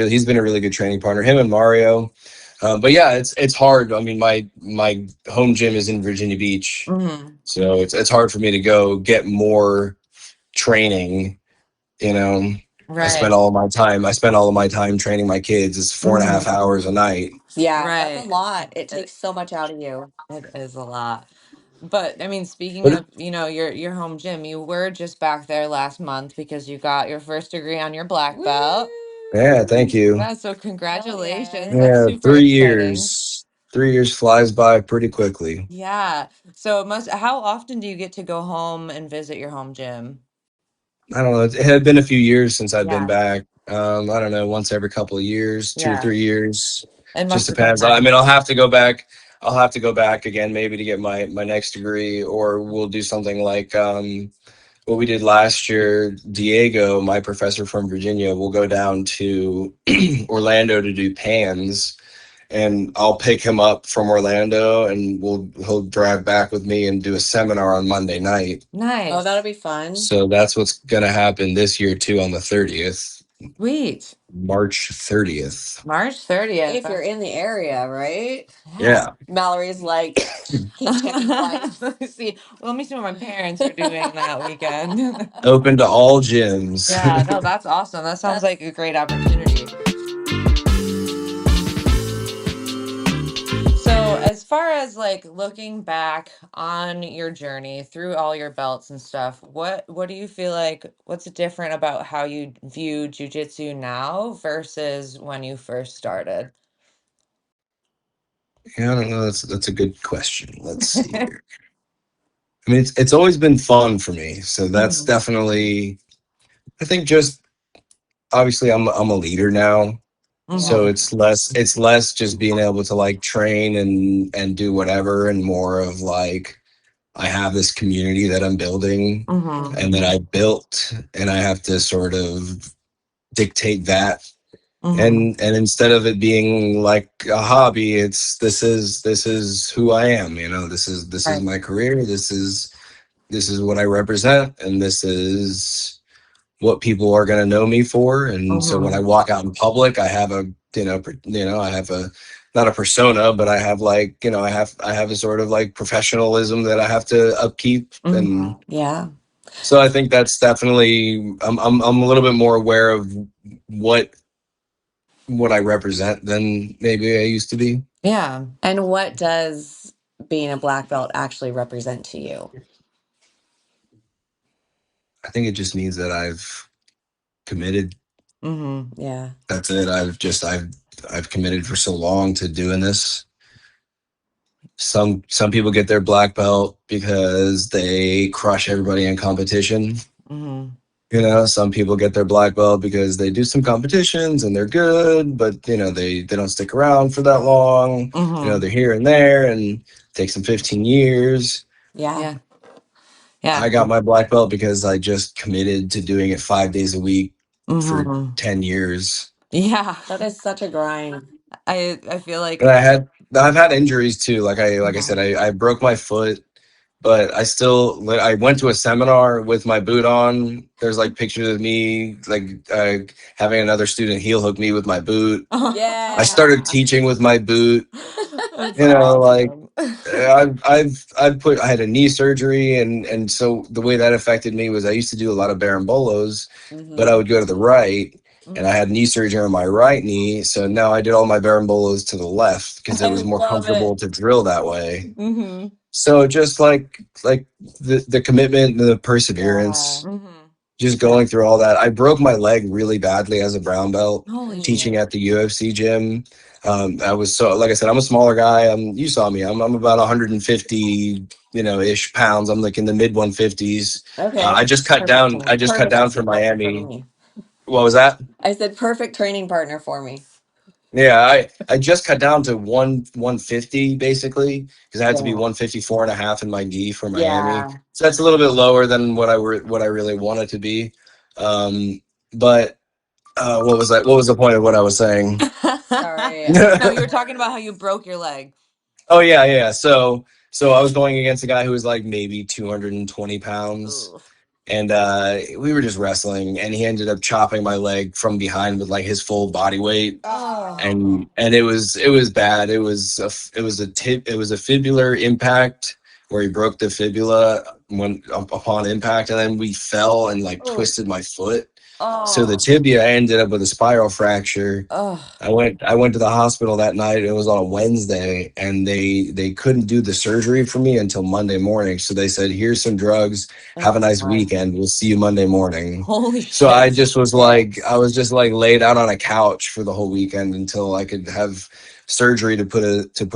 really good training partner. Him and Mario. But yeah, it's hard. I mean, my home gym is in Virginia Beach, Hmm. so it's hard for me to go get more training. You know, Right. I spend all of my time training my kids. It's 4.5 Hmm. hours a night. Yeah, that's a Right. lot. It It, takes so much out of you. it is a lot. But I mean, speaking But of, your home gym, you were just back there last month because you got your first degree on your black belt. yeah, thank Woo! you. Yeah, so Hell congratulations. yeah. That's Yeah, super 3 years. exciting. 3 years flies by pretty quickly. Yeah. So how often do you get to go home and visit your home gym? I don't know. It had been a few years since I've been Yeah. back. I don't know, once every couple of years, two or Yeah. 3 years. It Just must have been depends. I nice. mean, I'll have to go back. I'll have to go back again, maybe to get my next degree, or we'll do something like what we did last year. Diego, my professor from Virginia, will go down to Orlando to do PANS, and I'll pick him up from Orlando, and he'll drive back with me and do a seminar on Monday night. Oh, that'll Nice. be fun. So that's what's gonna happen this year too, on the 30th, Sweet. March 30th. March 30th. If you're in the area, right? Yeah. Yeah, Mallory's like, keep checking flights. See, well, let me see what my parents are doing that weekend. open to all gyms. Yeah, no, that's awesome. That sounds That's like a great opportunity. So, as far as like looking back on your journey through all your belts and stuff, what do you feel like what's different about how you view jujitsu now versus when you first started? Yeah, I don't know. That's a good question. Let's see here. I mean, it's always been fun for me, so that's Mhm. definitely. I think just obviously I'm a leader now, so yeah. Mhm. it's less just being able to like train and do whatever, and more of like I have this community that I'm building Mhm. and that I built, and I have to sort of dictate that. Mhm. And instead of it being like a hobby, this is who I am. This is Right. my career. This is what I represent, and this is what people are going to know me for. And so when I Mhm. walk out in public, I have a I have a not a persona, but I have like I have a sort of like professionalism that I have to upkeep. And Mhm. Yeah. so I think that's definitely I'm a little bit more aware of what what I represent than maybe I used to be. Yeah. And what does being a black belt actually represent to you? I think it just means that I've committed. Mhm. Yeah. That's it. I've committed for so long to doing this. Some people get their black belt because they crush everybody in competition. Mhm. Some people get their black belt because they do some competitions and they're good, but they don't stick around for that long. Mhm. They're here and there, and it takes them 15 years. Yeah. Yeah. Yeah. I got my black belt because I just committed to doing it 5 days a week for Mhm. 10 years. Yeah. That is such a grind. I feel And like I've had injuries too. Like I said, Mhm. I broke my foot, but I went to a seminar with my boot on. There's like pictures of me like having another student heel hook me with my boot. I started Yeah. teaching with my boot. That's Like awesome. I had a knee surgery, and so the way that affected me was I used to do a lot of barambolos, but I Hmm. would go to the right, and I Mhm. had knee surgery on my right knee, so now I did all my barambolos to the left because it I was more love it. comfortable to drill that way. Mhm. So just like the commitment and the Yeah. perseverance. Mhm. just going through all that. I broke my leg really badly as a brown belt Holy teaching shit. at the UFC gym. I was so, like I said, I'm a smaller guy. You saw me. I'm about 150, ish pounds. I'm like in the mid 150s. Okay. I just cut Perfect down. for I me. just cut Perfect down training from partner for Miami. me. What was that? I said perfect training partner for me. Yeah, I just cut down to 150 basically because I had to be Yeah. 154 and a half in my gi for Miami. Yeah. So that's a little bit lower than what I really wanted to be. But what was that? What was the point of what I was saying? Sorry. No, you were talking about how you broke your leg. Oh yeah. So I was going against a guy who was like maybe 220 pounds. Ooh. And we were just wrestling, and he ended up chopping my leg from behind with like his full body weight. Oh. And it was bad. It was a fibular impact where he broke the fibula when upon impact, and then we fell and like Oh. twisted my foot. So the Oh. tibia ended up with a spiral fracture. Oh. I went to the hospital that night. It was on a Wednesday, and they couldn't do the surgery for me until Monday morning. So they said, "Here's some drugs. Have a Oh nice my. weekend. We'll see you Monday morning." Holy So shit. I was just like laid out on a couch for the whole weekend until I could have surgery to put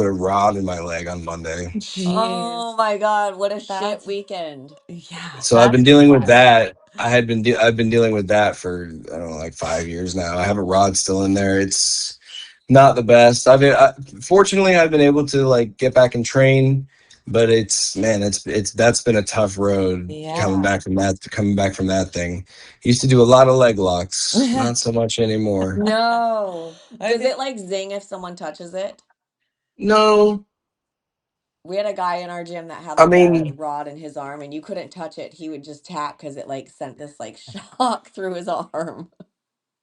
a rod in my leg on Monday. Jeez. Oh my God. What a shit That's weekend. yeah, So I've that's been dealing with wild. that. I've been dealing with that for I don't know like 5 years now. I have a rod still in there. It's not the best. Fortunately I've been able to like get back and train, but it's that's been a tough road Yeah. coming back from that thing. Used to do a lot of leg locks, not so much anymore. No. I Does think it like zing if someone touches it? No, We had a guy in our gym that had I like a mean, rod in his arm and you couldn't touch it. He would just tap because it like sent this like shock through his arm.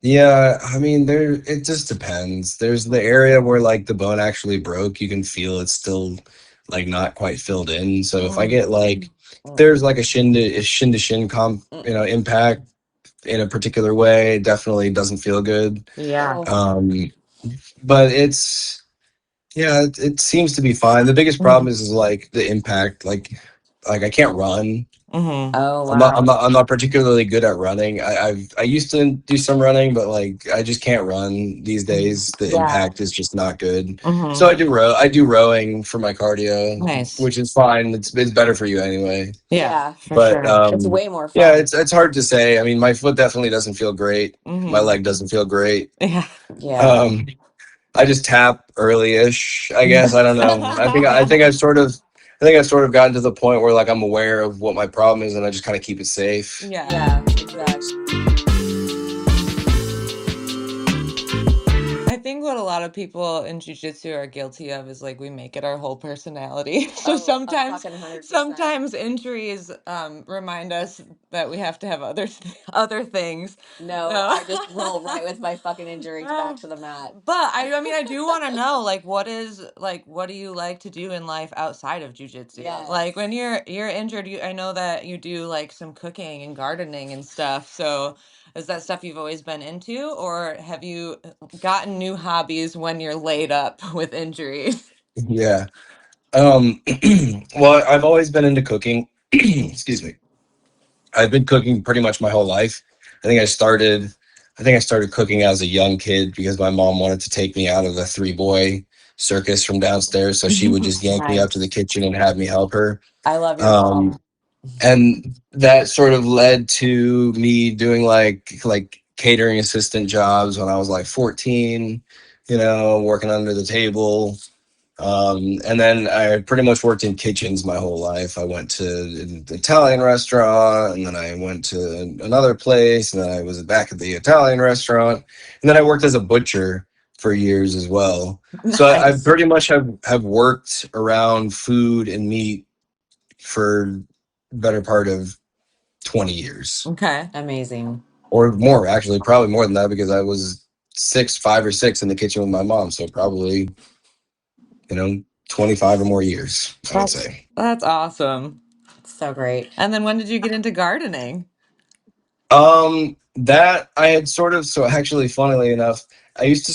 yeah, I mean, it just depends. There's the area where like the bone actually broke, you can feel it's still like not quite filled in. So if I Mm, get like if mm, there's like a shin to shin mm-mm. impact in a particular way, it definitely doesn't feel good. yeah. Oh, But it seems to be fine. The biggest problem is like the impact, like I can't run. Mm-hmm. oh I'm not, I'm wow. not, I'm not particularly good at running. I used to do some running, but like I just can't run these days. The Yeah. impact is just not good. So Mm-hmm. I do rowing for my cardio, Nice. which is fine. It's better for you anyway. Yeah, Yeah. for But sure. It's way more yeah, fun. it's hard to say. I mean, my foot definitely doesn't feel great. My Mm-hmm. leg doesn't feel great. Yeah. Yeah. Um, I just tap early-ish, I guess. I don't know. I think I've sort of gotten to the point where like I'm aware of what my problem is and I just kind of keep it safe. Yeah. Yeah, exactly. I think what a lot of people in jujitsu are guilty of is like we make it our whole personality. So Oh, a sometimes fucking 100%. sometimes injuries remind us that we have to have other things. No, No. I just roll right with my fucking injuries back to the mat. But I mean I do want to know like what do you like to do in life outside of jujitsu? Like Yes. when you're injured, I know that you do like some cooking and gardening and stuff. So is that stuff you've always been into, or have you gotten new hobbies when you're laid up with injuries? Yeah. Well, I've always been into cooking. Excuse me. I've been cooking pretty much my whole life. I think I started I think I started cooking as a young kid because my mom wanted to take me out of the three-boy circus from downstairs, so she would just yank me up to the Nice. kitchen and have me help her. I love your Um, mom. and that sort of led to me doing like catering assistant jobs when I was like 14, working under the table. And then I pretty much worked in kitchens my whole life. I went to an Italian restaurant, and then I went to another place, and then I was back at the Italian restaurant, and then I worked as a butcher for years as well. So I Nice. pretty much have worked around food and meat for the better part of 20 years Okay. Amazing. or more, actually, probably more than that because I was 5 or 6 in the kitchen with my mom. So probably, 25 or more years, I would That's say. that's awesome. So great. And then when did you get into gardening? That I had so actually, funnily enough, I used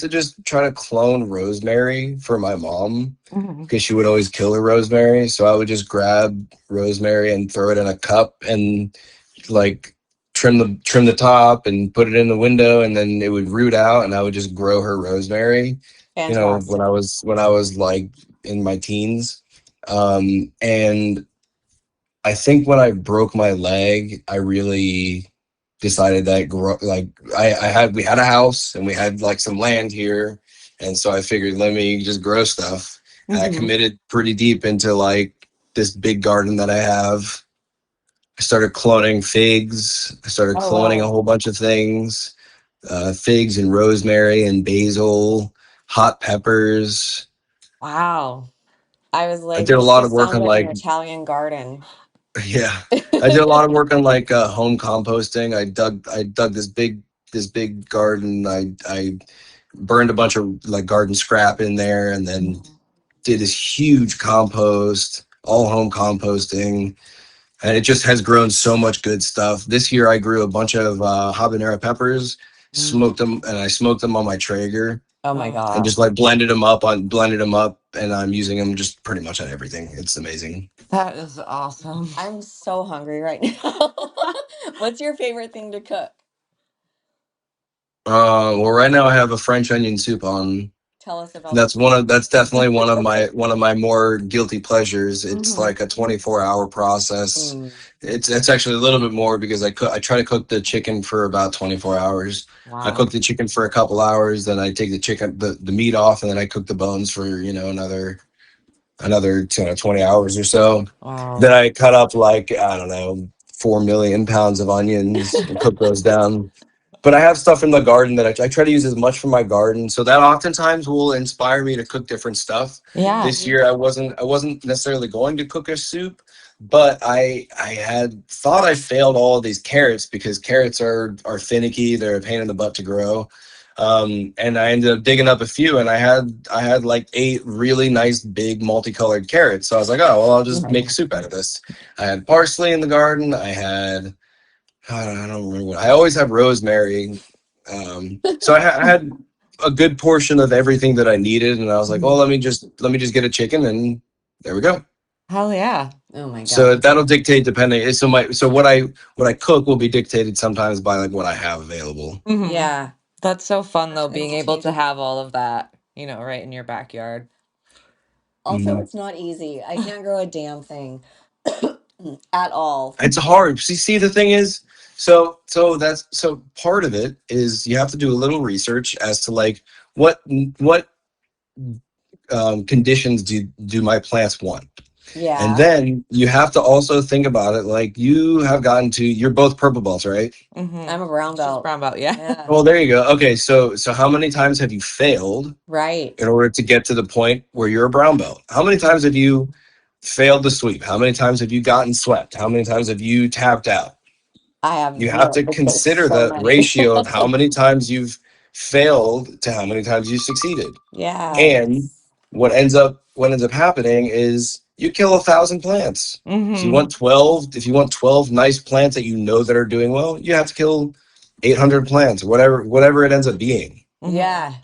to just try to clone rosemary for my mom Mhm. because she would always kill her rosemary. So I would just grab rosemary and throw it in a cup and like trim the top and put it in the window, and then it would root out, and I would just grow her rosemary. You know, Fantastic. when I was like in my teens, and I think when I broke my leg, I really decided that we had a house and we had like some land here, and so I figured let me just grow stuff. And I Mhm. committed pretty deep into like this big garden that I have. I started cloning figs. I started Oh cloning a wow. whole bunch of things, figs and rosemary and basil, hot peppers. Wow. I was I like, did a this lot of just work sounds on like an like Italian garden. yeah, I did a lot of work on like home composting. I dug this big garden. I burned a bunch of like garden scrap in there, and then Mhm. did this huge compost, all home composting, and it just has grown so much good stuff. This year I grew a bunch of habanero peppers, smoked them, and I smoked them on my Traeger, Oh my Oh, and just gosh. like blended them up, and I'm using them just pretty much on everything. It's amazing. That is awesome. I'm so hungry right now. What's your favorite thing to cook? Well, right now I have a French onion soup on. Tell us about the That's definitely one of my more guilty pleasures. It's Mhm. like a 24-hour process. Mm. It's actually a little bit more because I try to cook the chicken for about 24 hours. I Wow. cook the chicken for a couple hours, then I take the meat off, and then I cook the bones for, another 20 hours or so. Wow. Then I cut up like, I don't know, 4 million pounds of onions and cook those down. But I have stuff in the garden that I try to use as much from my garden, so that oftentimes will inspire me to cook different stuff. Yeah. This year I wasn't necessarily going to cook a soup, but I had thought I failed all of these carrots because carrots are finicky, they're a pain in the butt to grow. And I ended up digging up a few, and I had like 8 really nice big multicolored carrots. So I was like, oh well, I'll Oh just my make God. soup out of this. I had parsley in the garden. I don't remember I always have rosemary. So I had a good portion of everything that I needed, and I was like, well, Mhm. let me just get a chicken, and there we go. Hell yeah. Oh my So God. that'll dictate depending. So what I cook will be dictated sometimes by like what I have available. Hmm. Yeah. That's so fun though, being It'll able change to it. have all of that, right in your backyard. Also, Mhm. it's not easy. I can't grow a damn thing at all. It's hard. See, the thing is, so part of it is you have to do a little research as to like what what conditions do my plants want. And Yeah, then you have to also think about it like you're both purple belts, right? Mm-hmm. I'm a brown She's belt. brown belt, yeah. Yeah, Well, there you go. Okay, so how many times have you failed right. in order to get to the point where you're a brown belt? How many times have you failed to sweep? How many times have you gotten swept? How many times have you tapped out? I have You have no, to there's consider so the many. ratio of how many times you've failed to how many times you succeeded. And Yes. what ends up happening is you kill 1,000 plants. Mm-hmm. If you want 12 nice plants that you know that are doing well, you have to kill 800 plants, whatever it ends up being. Mm-hmm. Yeah,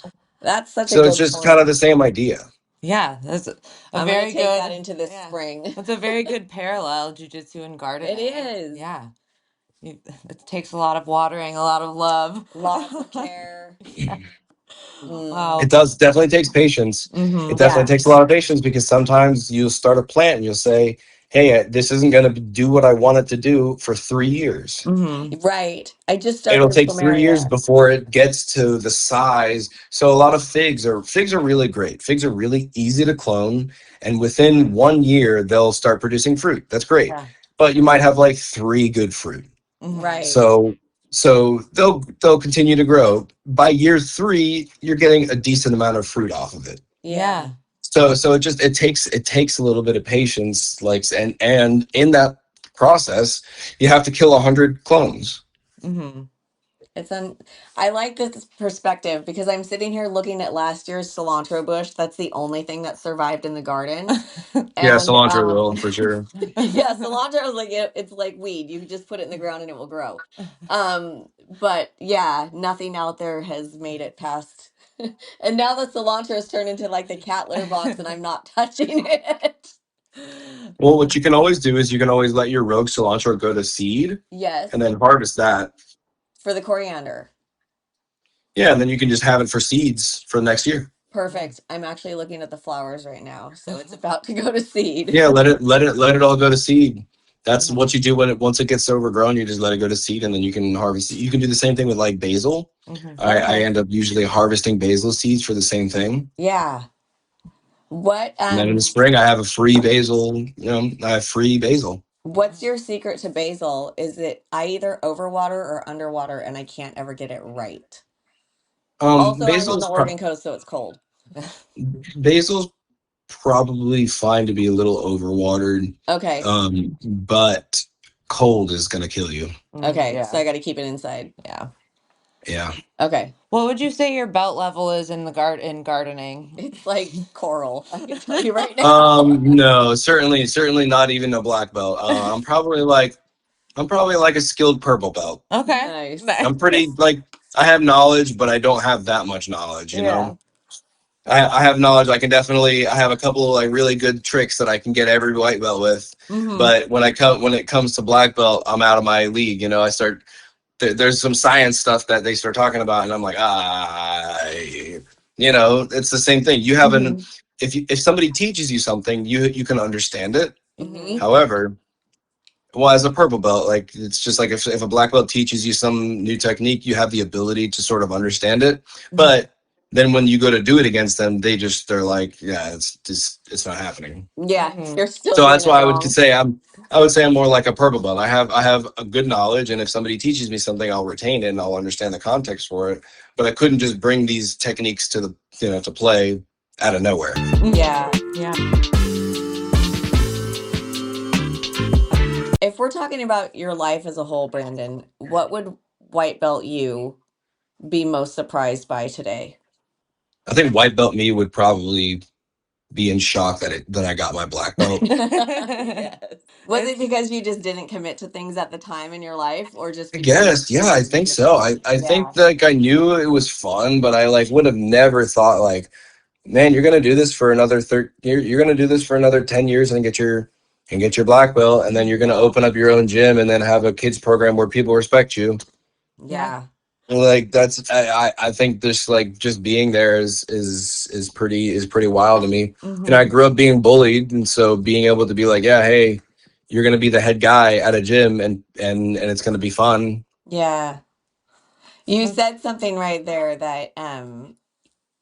that's such a So it's good just kind point. of the same idea. Yeah, that's a I'm gonna very take good, that into this yeah. spring. That's a very good parallel, jujitsu and It gardening. is. Yeah. It takes a lot of watering, a lot of love. Lots of care. Yeah. Mm, It Wow. does definitely takes patience. It Mm-hmm. definitely yeah. takes a lot of patience because sometimes you'll start a plant and you'll say, "Hey, this isn't going to do what I want it to do for 3 years." Mm-hmm. Right. I just It'll started a take 3 years plumeria. before it gets to the size. So a lot of figs are really great. Figs are really easy to clone, and within 1 year they'll start producing fruit. That's great, Yeah. but you might have like 3 good fruit. Mm-hmm. Right. So they'll continue to grow. By year 3, you're getting a decent amount of fruit off of it. Yeah. Yeah. So it takes a little bit of patience, like and in that process, you have to kill 100 clones. Mm-hmm. I like this perspective because I'm sitting here looking at last year's cilantro bush. That's the only thing that survived in the garden. Yeah, And cilantro will for sure. yeah, cilantro is like it's like weed. You can just put it in the ground and it will grow. But yeah, nothing out there has made it past. And now the cilantro has turned into like the cat litter box and I'm not touching it. Well, what you can always do is you can always let your rogue cilantro go to seed Yes, and then harvest that. for the coriander. Yeah, and then you can just have it for seeds for next year. Perfect. I'm actually looking at the flowers right now, so it's about to go to seed. Yeah, let it all go to seed. That's Mhm. what you do when once it gets overgrown, you just let it go to seed and then you can harvest it. You can do the same thing with like basil. Mhm. I Okay. end up usually harvesting basil seeds for the same thing. Yeah. What And then in the spring I have a free basil, I have free basil. what's your secret to basil? Is it I either overwater or underwater and I can't ever get it right. Also, I'm on the Basil's Oregon coast, so it's cold. basil's probably fine to be a little overwatered. Okay. But cold is gonna kill you. Okay. Yeah. So I got to keep it inside. Yeah. Yeah. Okay. What would you say your belt level is in the in gardening? It's like coral. I can tell you right now. No, certainly not even a black belt. I'm probably like a skilled purple belt. Okay. Nice. Nice. I'm pretty like I have knowledge, but I don't have that much knowledge, you Yeah. know. I have knowledge. I have a couple of like really good tricks that I can get every white belt with. Mm-hmm. But when it comes to black belt, I'm out of my league. You know, there's some science stuff that they start talking about, and I'm like, it's the same thing. You have an if somebody teaches you something, you can understand it. Mm-hmm. However, well, as a purple belt, like it's just like if a black belt teaches you some new technique, you have the ability to sort of understand it. But then when you go to do it against them, they're like, yeah, it's not happening. Yeah, you're still So doing that's it why wrong. I would say I'm more like a purple belt. I have a good knowledge, and if somebody teaches me something, I'll retain it and I'll understand the context for it. But I couldn't just bring these techniques to play out of nowhere. Yeah. Yeah. If we're talking about your life as a whole, Brandon, what would white belt you be most surprised by today? I think white belt me would probably be in shock that I got my black belt. Yes. Was it because you just didn't commit to things at the time in your life, or just I because guess, yeah, I think so. I think Yeah. like I knew it was fun, but I like would have never thought like, man, you're gonna do this for another you're gonna do this for another 10 years and get your black belt, and then you're gonna open up your own gym and then have a kids program where people respect you. Yeah. Like that's I think this like just being there is pretty wild to me. And I grew up being bullied, and so being able to be like, yeah, hey, you're gonna be the head guy at a gym and it's gonna be fun. Yeah. You said something right there that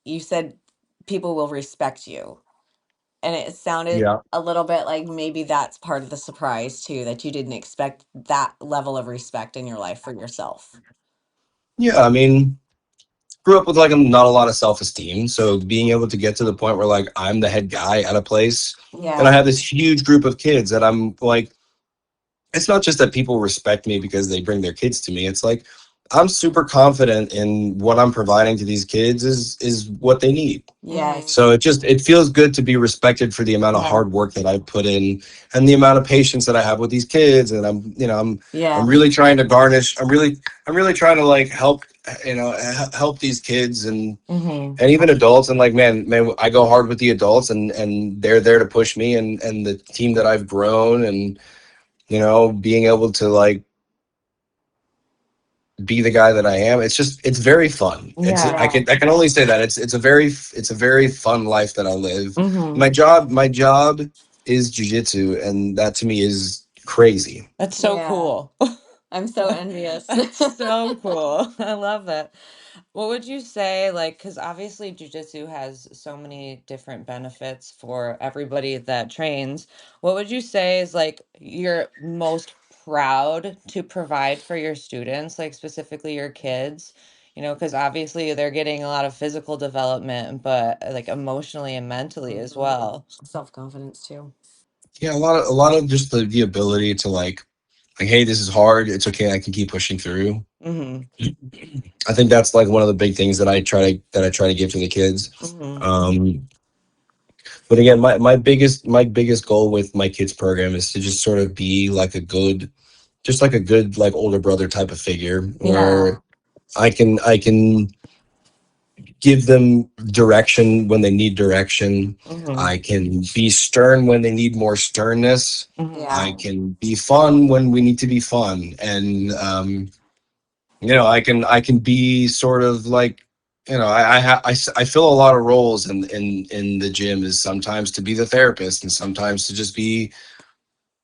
you said people will respect you. And it sounded Yeah. a little bit like maybe that's part of the surprise too, that you didn't expect that level of respect in your life for yourself. Yeah, I mean, grew up with like not a lot of self-esteem, so being able to get to the point where like I'm the head guy at a place and I Yeah. have this huge group of kids that I'm like, it's not just that people respect me because they bring their kids to me. It's like I'm super confident in what I'm providing to these kids is what they need. Yes. So it feels good to be respected for the amount of hard work that I put in and the amount of patience that I have with these kids. And I'm Yeah. really trying to I'm really trying to like help these kids and even adults. And like, man, I go hard with the adults and they're there to push me and the team that I've grown and, being able to like be the guy that I am. It's very fun. I can only say that it's a very fun life that I live. My job is jujitsu, and that to me is crazy. That's so Yeah. cool. I'm so envious. That's so cool. I love that. What would you say, like, because obviously jujitsu has so many different benefits for everybody that trains. What would you say is like you're most proud to provide for your students, like specifically your kids? Because obviously they're getting a lot of physical development, but like emotionally and mentally as well. Self-confidence too. Yeah, a lot of just the ability to like, hey, this is hard. It's okay. I can keep pushing through. Mm-hmm. I think that's like one of the big things that I try to give to the kids. Mm-hmm. Um, but again, my biggest goal with my kids program is to just sort of be like a good like older brother type of figure Yeah. where I can give them direction when they need direction. I can be stern when they need more sternness. Yeah. I can be fun when we need to be fun. And I can be sort of like, I fill a lot of roles in the gym, is sometimes to be the therapist and sometimes to just be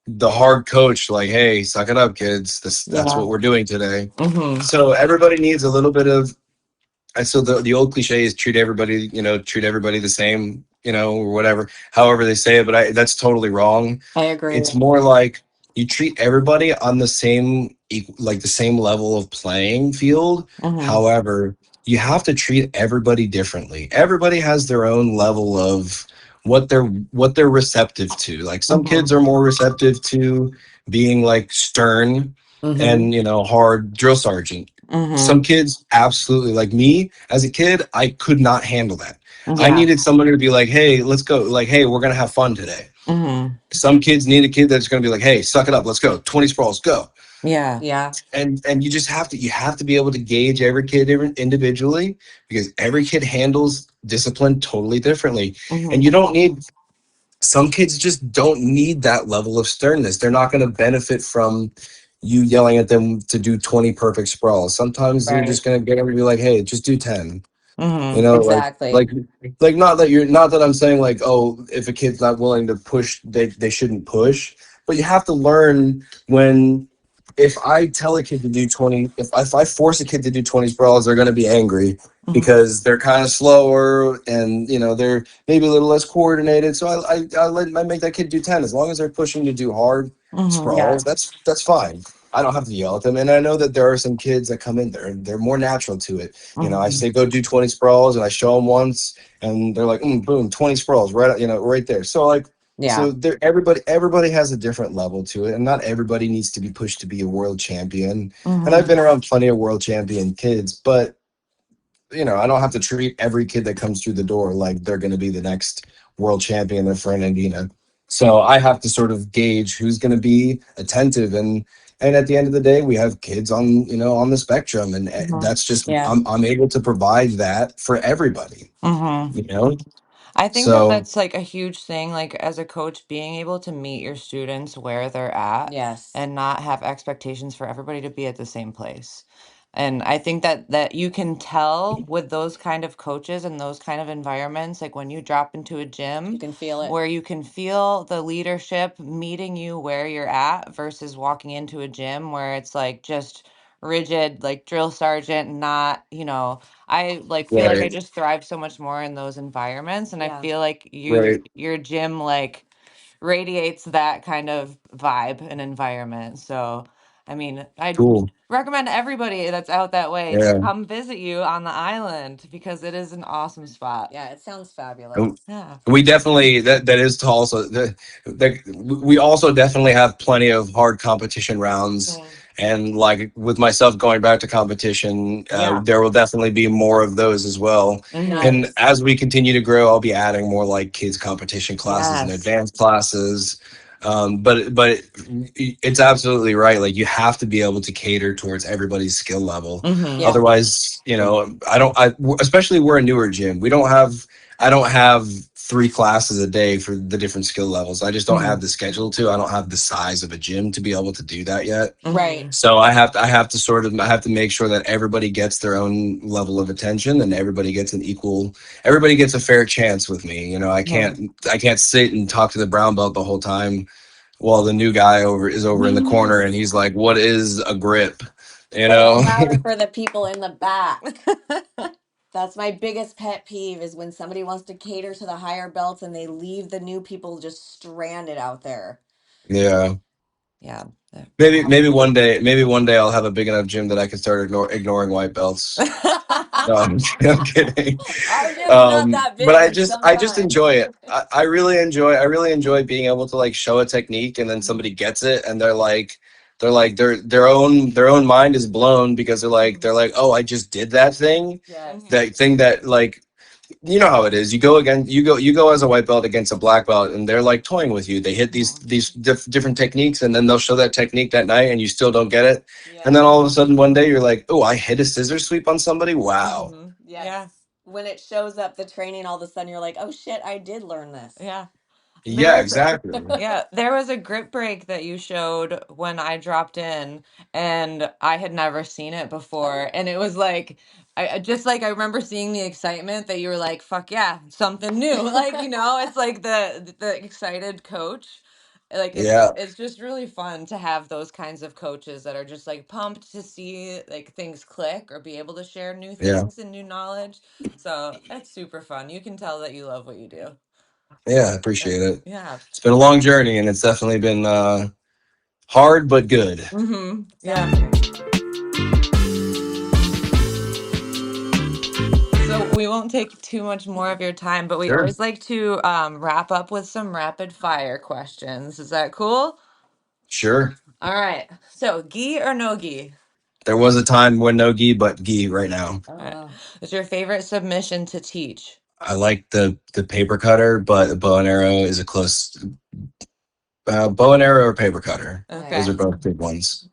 the hard coach, like, hey, suck it up, kids. That's Yeah. what we're doing today. Mm-hmm. So everybody needs a little bit of. So the old cliche is treat everybody the same, or whatever, however they say it. But that's totally wrong. I agree. It's more like you treat everybody on the same, like the same level of playing field. However, you have to treat everybody differently. Everybody has their own level of what they're receptive to. Like some kids are more receptive to being like stern and hard drill sergeant. Some kids absolutely, like me as a kid, I could not handle that. I needed somebody to be like, hey, let's go. Like, hey, we're gonna have fun today. Some kids need a kid that's gonna be like, hey, suck it up, let's go. 20 sprawls, go. Yeah. Yeah. And you just have to be able to gauge every kid individually, because every kid handles discipline totally differently. And you don't need, some kids just don't need that level of sternness. They're not going to benefit from you yelling at them to do 20 perfect sprawls. Sometimes you're just going to get them to be like, hey, just do 10. Exactly. Like not that I'm saying like, oh, if a kid's not willing to push, they shouldn't push. But you have to learn when, if I tell a kid to do 20, if I force a kid to do 20 sprawls, they're going to be angry because they're kind of slower and they're maybe a little less coordinated. So I make that kid do 10 as long as they're pushing to do hard sprawls. That's fine. I don't have to yell at them. And I know that there are some kids that come in there and they're more natural to it. I say go do 20 sprawls and I show them once and they're like, boom, 20 sprawls right there. So like, so everybody has a different level to it, and not everybody needs to be pushed to be a world champion. And I've been around plenty of world champion kids, but I don't have to treat every kid that comes through the door like they're going to be the next world champion of Fernandina. So I have to sort of gauge who's going to be attentive, and at the end of the day, we have kids on on the spectrum, and that's just I'm able to provide that for everybody. I think that So that's like a huge thing, like as a coach, being able to meet your students where they're at Yes. and not have expectations for everybody to be at the same place. And I think that you can tell with those kind of coaches and those kind of environments, like when you drop into a You gym can feel it. where you can feel the leadership meeting you where you're at versus walking into a gym where it's like just rigid, like drill sergeant, not, I like feel like I right, just thrive so much more in those environments, and I Yeah. feel like right, your gym like radiates that kind of vibe and environment. So, I mean, I cool, recommend everybody that's out that way to yeah. come visit you on the island because it is an awesome spot. Yeah, it sounds fabulous. And Yeah. we definitely, that is to also we also definitely have plenty of hard competition rounds, and like with myself going back to competition, Yeah. there will definitely be more of those as well. And Nice. as we continue to grow, I'll be adding more like kids competition classes and Yes. advanced classes. But it's absolutely right. Like you have to be able to cater towards everybody's skill level. Yeah. Otherwise, especially we're a newer gym. I don't have 3 classes a day for the different skill levels. I just don't have the schedule to. I don't have the size of a gym to be able to do that yet. Right. So I have to make sure that everybody gets their own level of attention and everybody gets a fair chance with me. I can't sit and talk to the brown belt the whole time while the new guy is over in the corner and he's like, what is a grip? Say it louder for the people in the back. That's my biggest pet peeve, is when somebody wants to cater to the higher belts and they leave the new people just stranded out there. Yeah. Yeah. Maybe one day I'll have a big enough gym that I can start ignoring white belts. No, I'm kidding. Our gym's not that big. But I just sometimes. enjoy it. I really enjoy being able to like show a technique and then somebody gets it and their own mind is blown because they're like, oh, I just did that thing. Yes. That thing that like, you know how it is. You go as a white belt against a black belt, and they're like toying with you. They hit these different techniques, and then they'll show that technique that night, and you still don't get it. Yeah. And then all of a sudden, one day, you're like, "Oh, I hit a scissor sweep on somebody! Wow!" Yes. Yeah. when it shows up, the training, all of a sudden you're like, oh shit, I did learn this. Yeah. Yeah, There was exactly. yeah, there was a grip break that you showed when I dropped in, and I had never seen it before. And it was like, just like I remember seeing the excitement that you were like, "Fuck yeah, something new!" Like it's like the excited coach. Like Yeah, it's just really fun to have those kinds of coaches that are just like pumped to see like things click or be able to share new yeah, things and new knowledge. So that's super fun. You can tell that you love what you do. yeah. I appreciate it. Yeah. It's been a long journey, and it's definitely been hard but good. Mm-hmm. Yeah. Sounds So we won't take too much more of your time, but we Sure, always like to wrap up with some rapid fire questions. Is that cool? sure. All right. So, gi or no gi? There was a time when no gi, but gi right now. Oh, All right. wow. What's your favorite submission to teach? I like the paper cutter, but the bow and arrow is a close bow and arrow or paper cutter. Okay. Those are Nice. both big ones.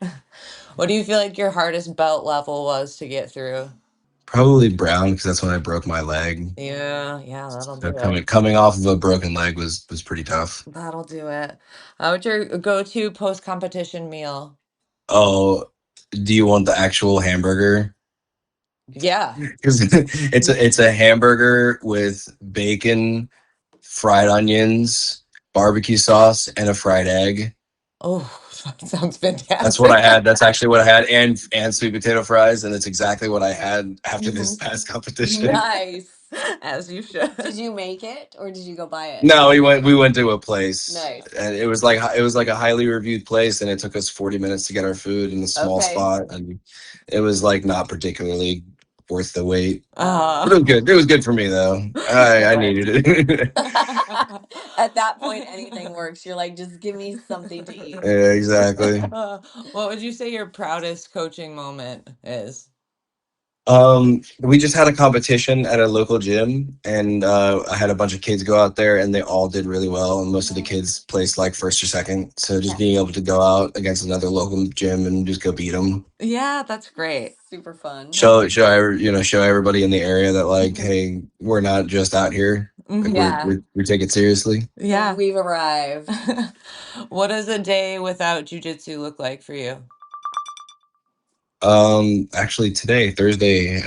What do you feel like your hardest belt level was to get through? Probably brown because that's when I broke my leg. Yeah, that'll So do it. coming off of a broken leg was pretty tough. That'll do it. What's your go-to post-competition meal? Oh, do you want the actual hamburger? Yeah. Because it's a hamburger with bacon, fried onions, barbecue sauce, and a fried egg. Oh, that sounds That's what I fantastic. had. That's actually what I had, and sweet potato fries, and that's exactly what I had after this Mhm. past competition. Nice. As you should. Did you make it or did you go buy it? No, we went to a place, Nice. and it was like a highly reviewed place, and it took us 40 minutes to get our food in a small Okay. spot, and it was like not particularly worth the wait. Uh, But it was good. It was good for me though. I Right. needed it. At that point, anything works. You're like, just give me something to eat. Yeah, exactly. What would you say your proudest coaching moment is? We just had a competition at a local gym, and I had a bunch of kids go out there, and they all did really well, and most of the kids placed like first or second. So just being able to go out against another local gym and just go beat them, Yeah, that's great. Super fun. show everybody in the area that like, hey, we're not just out here. Like Mhm. Yeah. we take it seriously. Yeah. We've arrived. What does a day without jujitsu look like for you? Actually, today, Thursday,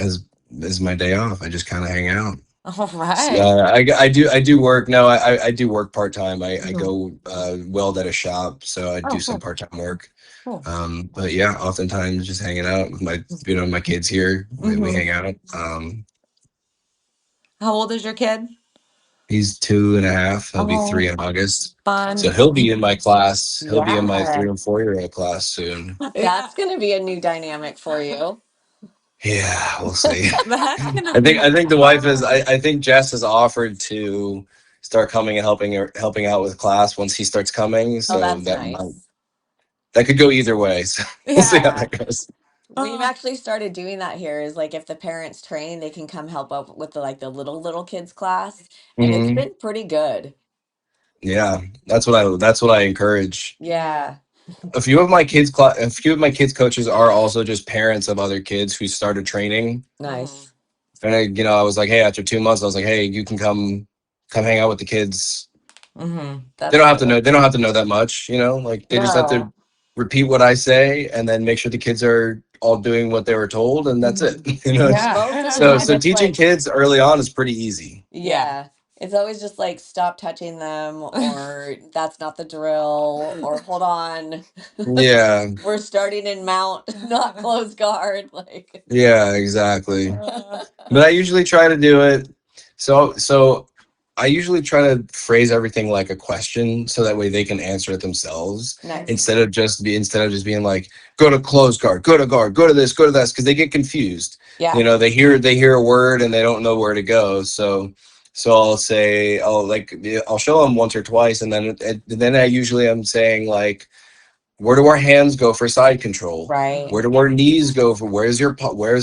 is my day off. I just kind of hang out. All So, right. I do work. No, I do work part time. I Mhm. go weld at a shop, so I do Oh, some cool. part time work. Cool. But yeah, oftentimes just hanging out with my kids here. We Mhm. hang out. How old is your kid? He's 2.5. He'll be Oh, 3 in August. So fun. he'll be in my class. He'll be in my Yeah. 3 and 4-year-old class soon. Yeah, That's going to be a new dynamic for you. Yeah, we'll see. that's gonna I think be I think the wife is. fun. I think Jess has offered to start coming and helping out with class once he starts coming. Oh, So that's that nice. that could go either way. So we'll see how Yeah. that goes. We've Oh. actually started doing that here is like if the parents train, they can come help up with the little kids class. And it's Hmm. been pretty good. Yeah, that's what I encourage. Yeah. A few of my kids coaches are also just parents of other kids who started training. Nice. And I was like, hey, after 2 months, I was like, hey, you can come hang out with the kids. Mm-hmm. They That's don't have to know. cool. They don't have to know that much. Like they just have to No. repeat what I say and then make sure the kids are all doing what they were told, and that's it. Mm-hmm. Most of the So time Yeah. so it's teaching like, kids early on is pretty easy. Yeah. yeah. It's always just like stop touching them or that's not the drill or hold on. Yeah, We're starting in mount, not close guard. Like yeah, exactly. Uh, But I usually try to do it. So I usually try to phrase everything like a question, so that way they can answer it themselves nice. instead of just being like, go to close guard, go to this, go to this, because they get confused. Yeah. They hear a word and they don't know where to go. So I'll show them once or twice, and then I usually am saying like, where do our hands go for side control? Right. Where do our knees go for where's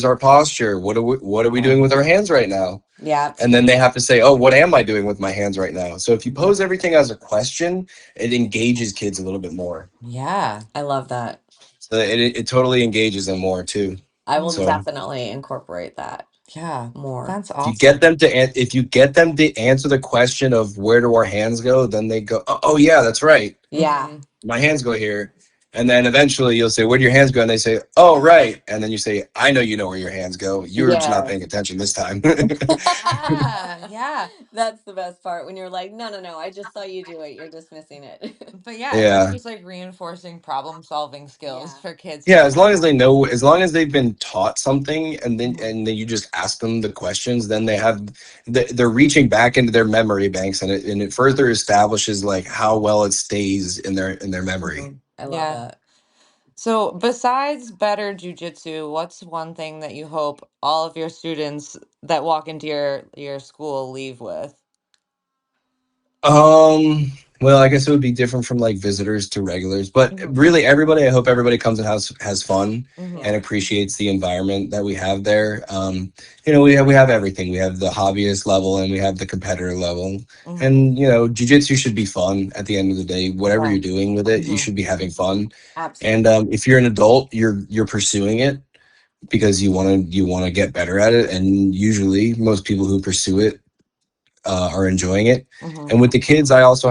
our posture? What are we doing with our hands right now? Yeah. And then they have to say, oh, what am I doing with my hands right now? So if you pose everything as a question, it engages kids a little bit more. yeah. I love that. So it totally engages them more too. I will So definitely incorporate that Yeah, more. that's if you awesome. get them to if you get them to answer the question of where do our hands go, then they go, oh yeah, that's right, Yeah. Mhm. my hands go here. And then eventually you'll say, where do your hands go? And they say, oh right. And then you say, I know you know where your hands go. You're just not Yeah. paying attention this time. Yeah, yeah. That's the best part when you're like, no, I just saw you do it. You're dismissing it. But yeah, I think Yeah. just like reinforcing problem solving skills Yeah. for kids to Yeah, be as long as able. they know, as long as they've been taught something, Mhm. and then you just ask them the questions, then they're reaching back into their memory banks, and it further establishes like how well it stays in their memory. Mhm. I love Yeah. that. So besides better jujitsu, what's one thing that you hope all of your students that walk into your school leave with? Um, well, I guess it would be different from like visitors to regulars, but Mhm. really everybody, I hope everybody comes and has fun Mhm. and Yeah. appreciates the environment that we have there. You know, we have everything. We have the hobbyist level and we have the competitor level. Mhm. And you know, jiu-jitsu should be fun at the end of the day. Whatever Yeah. you're doing with it, you Mhm. should be having fun. And Absolutely. if you're an adult, you're pursuing it because you want to get better at it. And usually most people who pursue it are enjoying it. Mhm. And with the kids, I also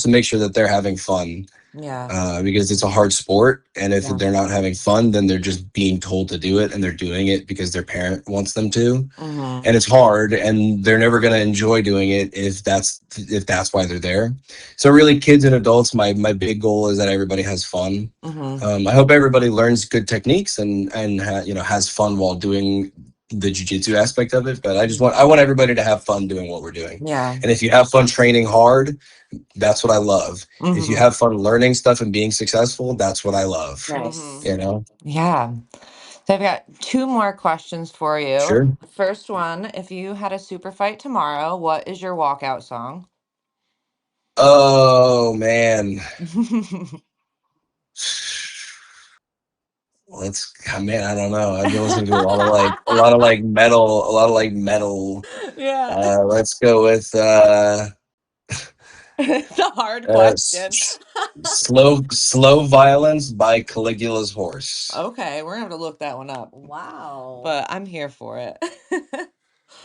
make sure that they're having fun Yeah. because it's a hard sport. And if Yeah. they're not having fun, then they're just being told to do it, and they're doing it because their parent wants them to. Mhm. And it's hard, and they're never going to enjoy doing it if that's why they're there. So really, kids and adults, my big goal is that everybody has fun. Mhm. I hope everybody learns good techniques and has fun while doing the jujitsu aspect of it. But I want everybody to have fun doing what we're doing. Yeah. And if you have fun training hard, that's what I love. If you Mhm. have fun learning stuff and being successful, that's what I love. Mhm. Nice. You know? Yeah. So I've got two more questions for you. Sure. First one, if you had a super fight tomorrow, what is your walkout song? Oh man. Man, I don't know. I've been listening to a lot of like metal. Yeah. Let's go with It's a hard uh, question. slow violence by Caligula's horse. Okay, we're gonna have to look that one up, Wow. but I'm here for it.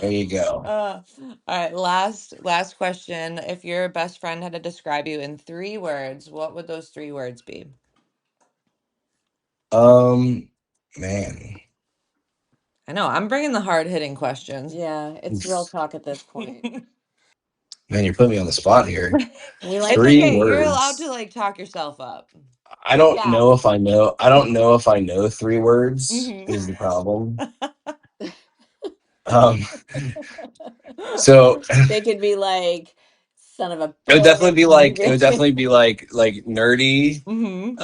There you go. All right, last question. If your best friend had to describe you in 3 words, what would those 3 words be? Um, man, I know, I'm bringing the hard-hitting questions. Yeah, it's real talk at this point. man, you're putting me on the spot here. We like It's Three okay. You're allowed to words. like talk yourself up. I don't yeah. know if I know. I don't know if I know 3 words Mhm. is the problem. Um, so They could be like son of a it would definitely be like it would bitch. definitely be like Mhm.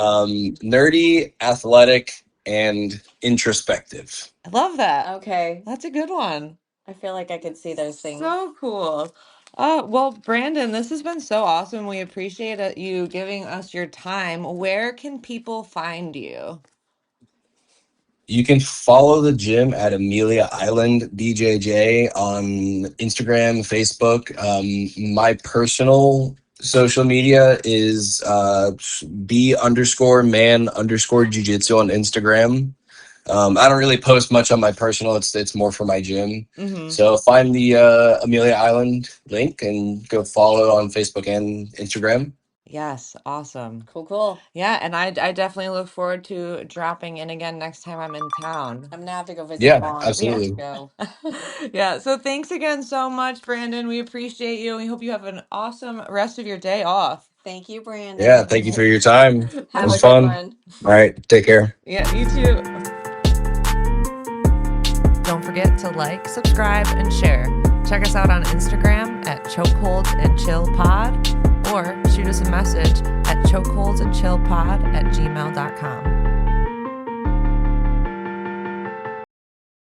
nerdy, athletic, and introspective. I love that. Okay. That's a good one. I feel like I could see those things. So cool. Well, Brandon, this has been so awesome. We appreciate you giving us your time. Where can people find you? You can follow the gym at Amelia Island BJJ on Instagram, Facebook. My personal social media is B_man_jiu-jitsu on Instagram. I don't really post much on my personal. It's more for my gym. Mm-hmm. So find the Amelia Island link and go follow on Facebook and Instagram. Yes, awesome. Cool. Yeah, and I definitely look forward to dropping in again next time I'm in town. I'm gonna have to go visit Yeah, mom before Yeah. we absolutely. go. Yeah, so thanks again so much, Brandon. We appreciate you. We hope you have an awesome rest of your day off. Thank you, Yeah, Brandon. thank you for your time. It Have was a good fun. one. All right, take care. Yeah, you too. Don't forget to like, subscribe, and share. Check us out on Instagram at Chokeholds and Chill Pod, or shoot us a message at chokeholdsandchillpod@gmail.com.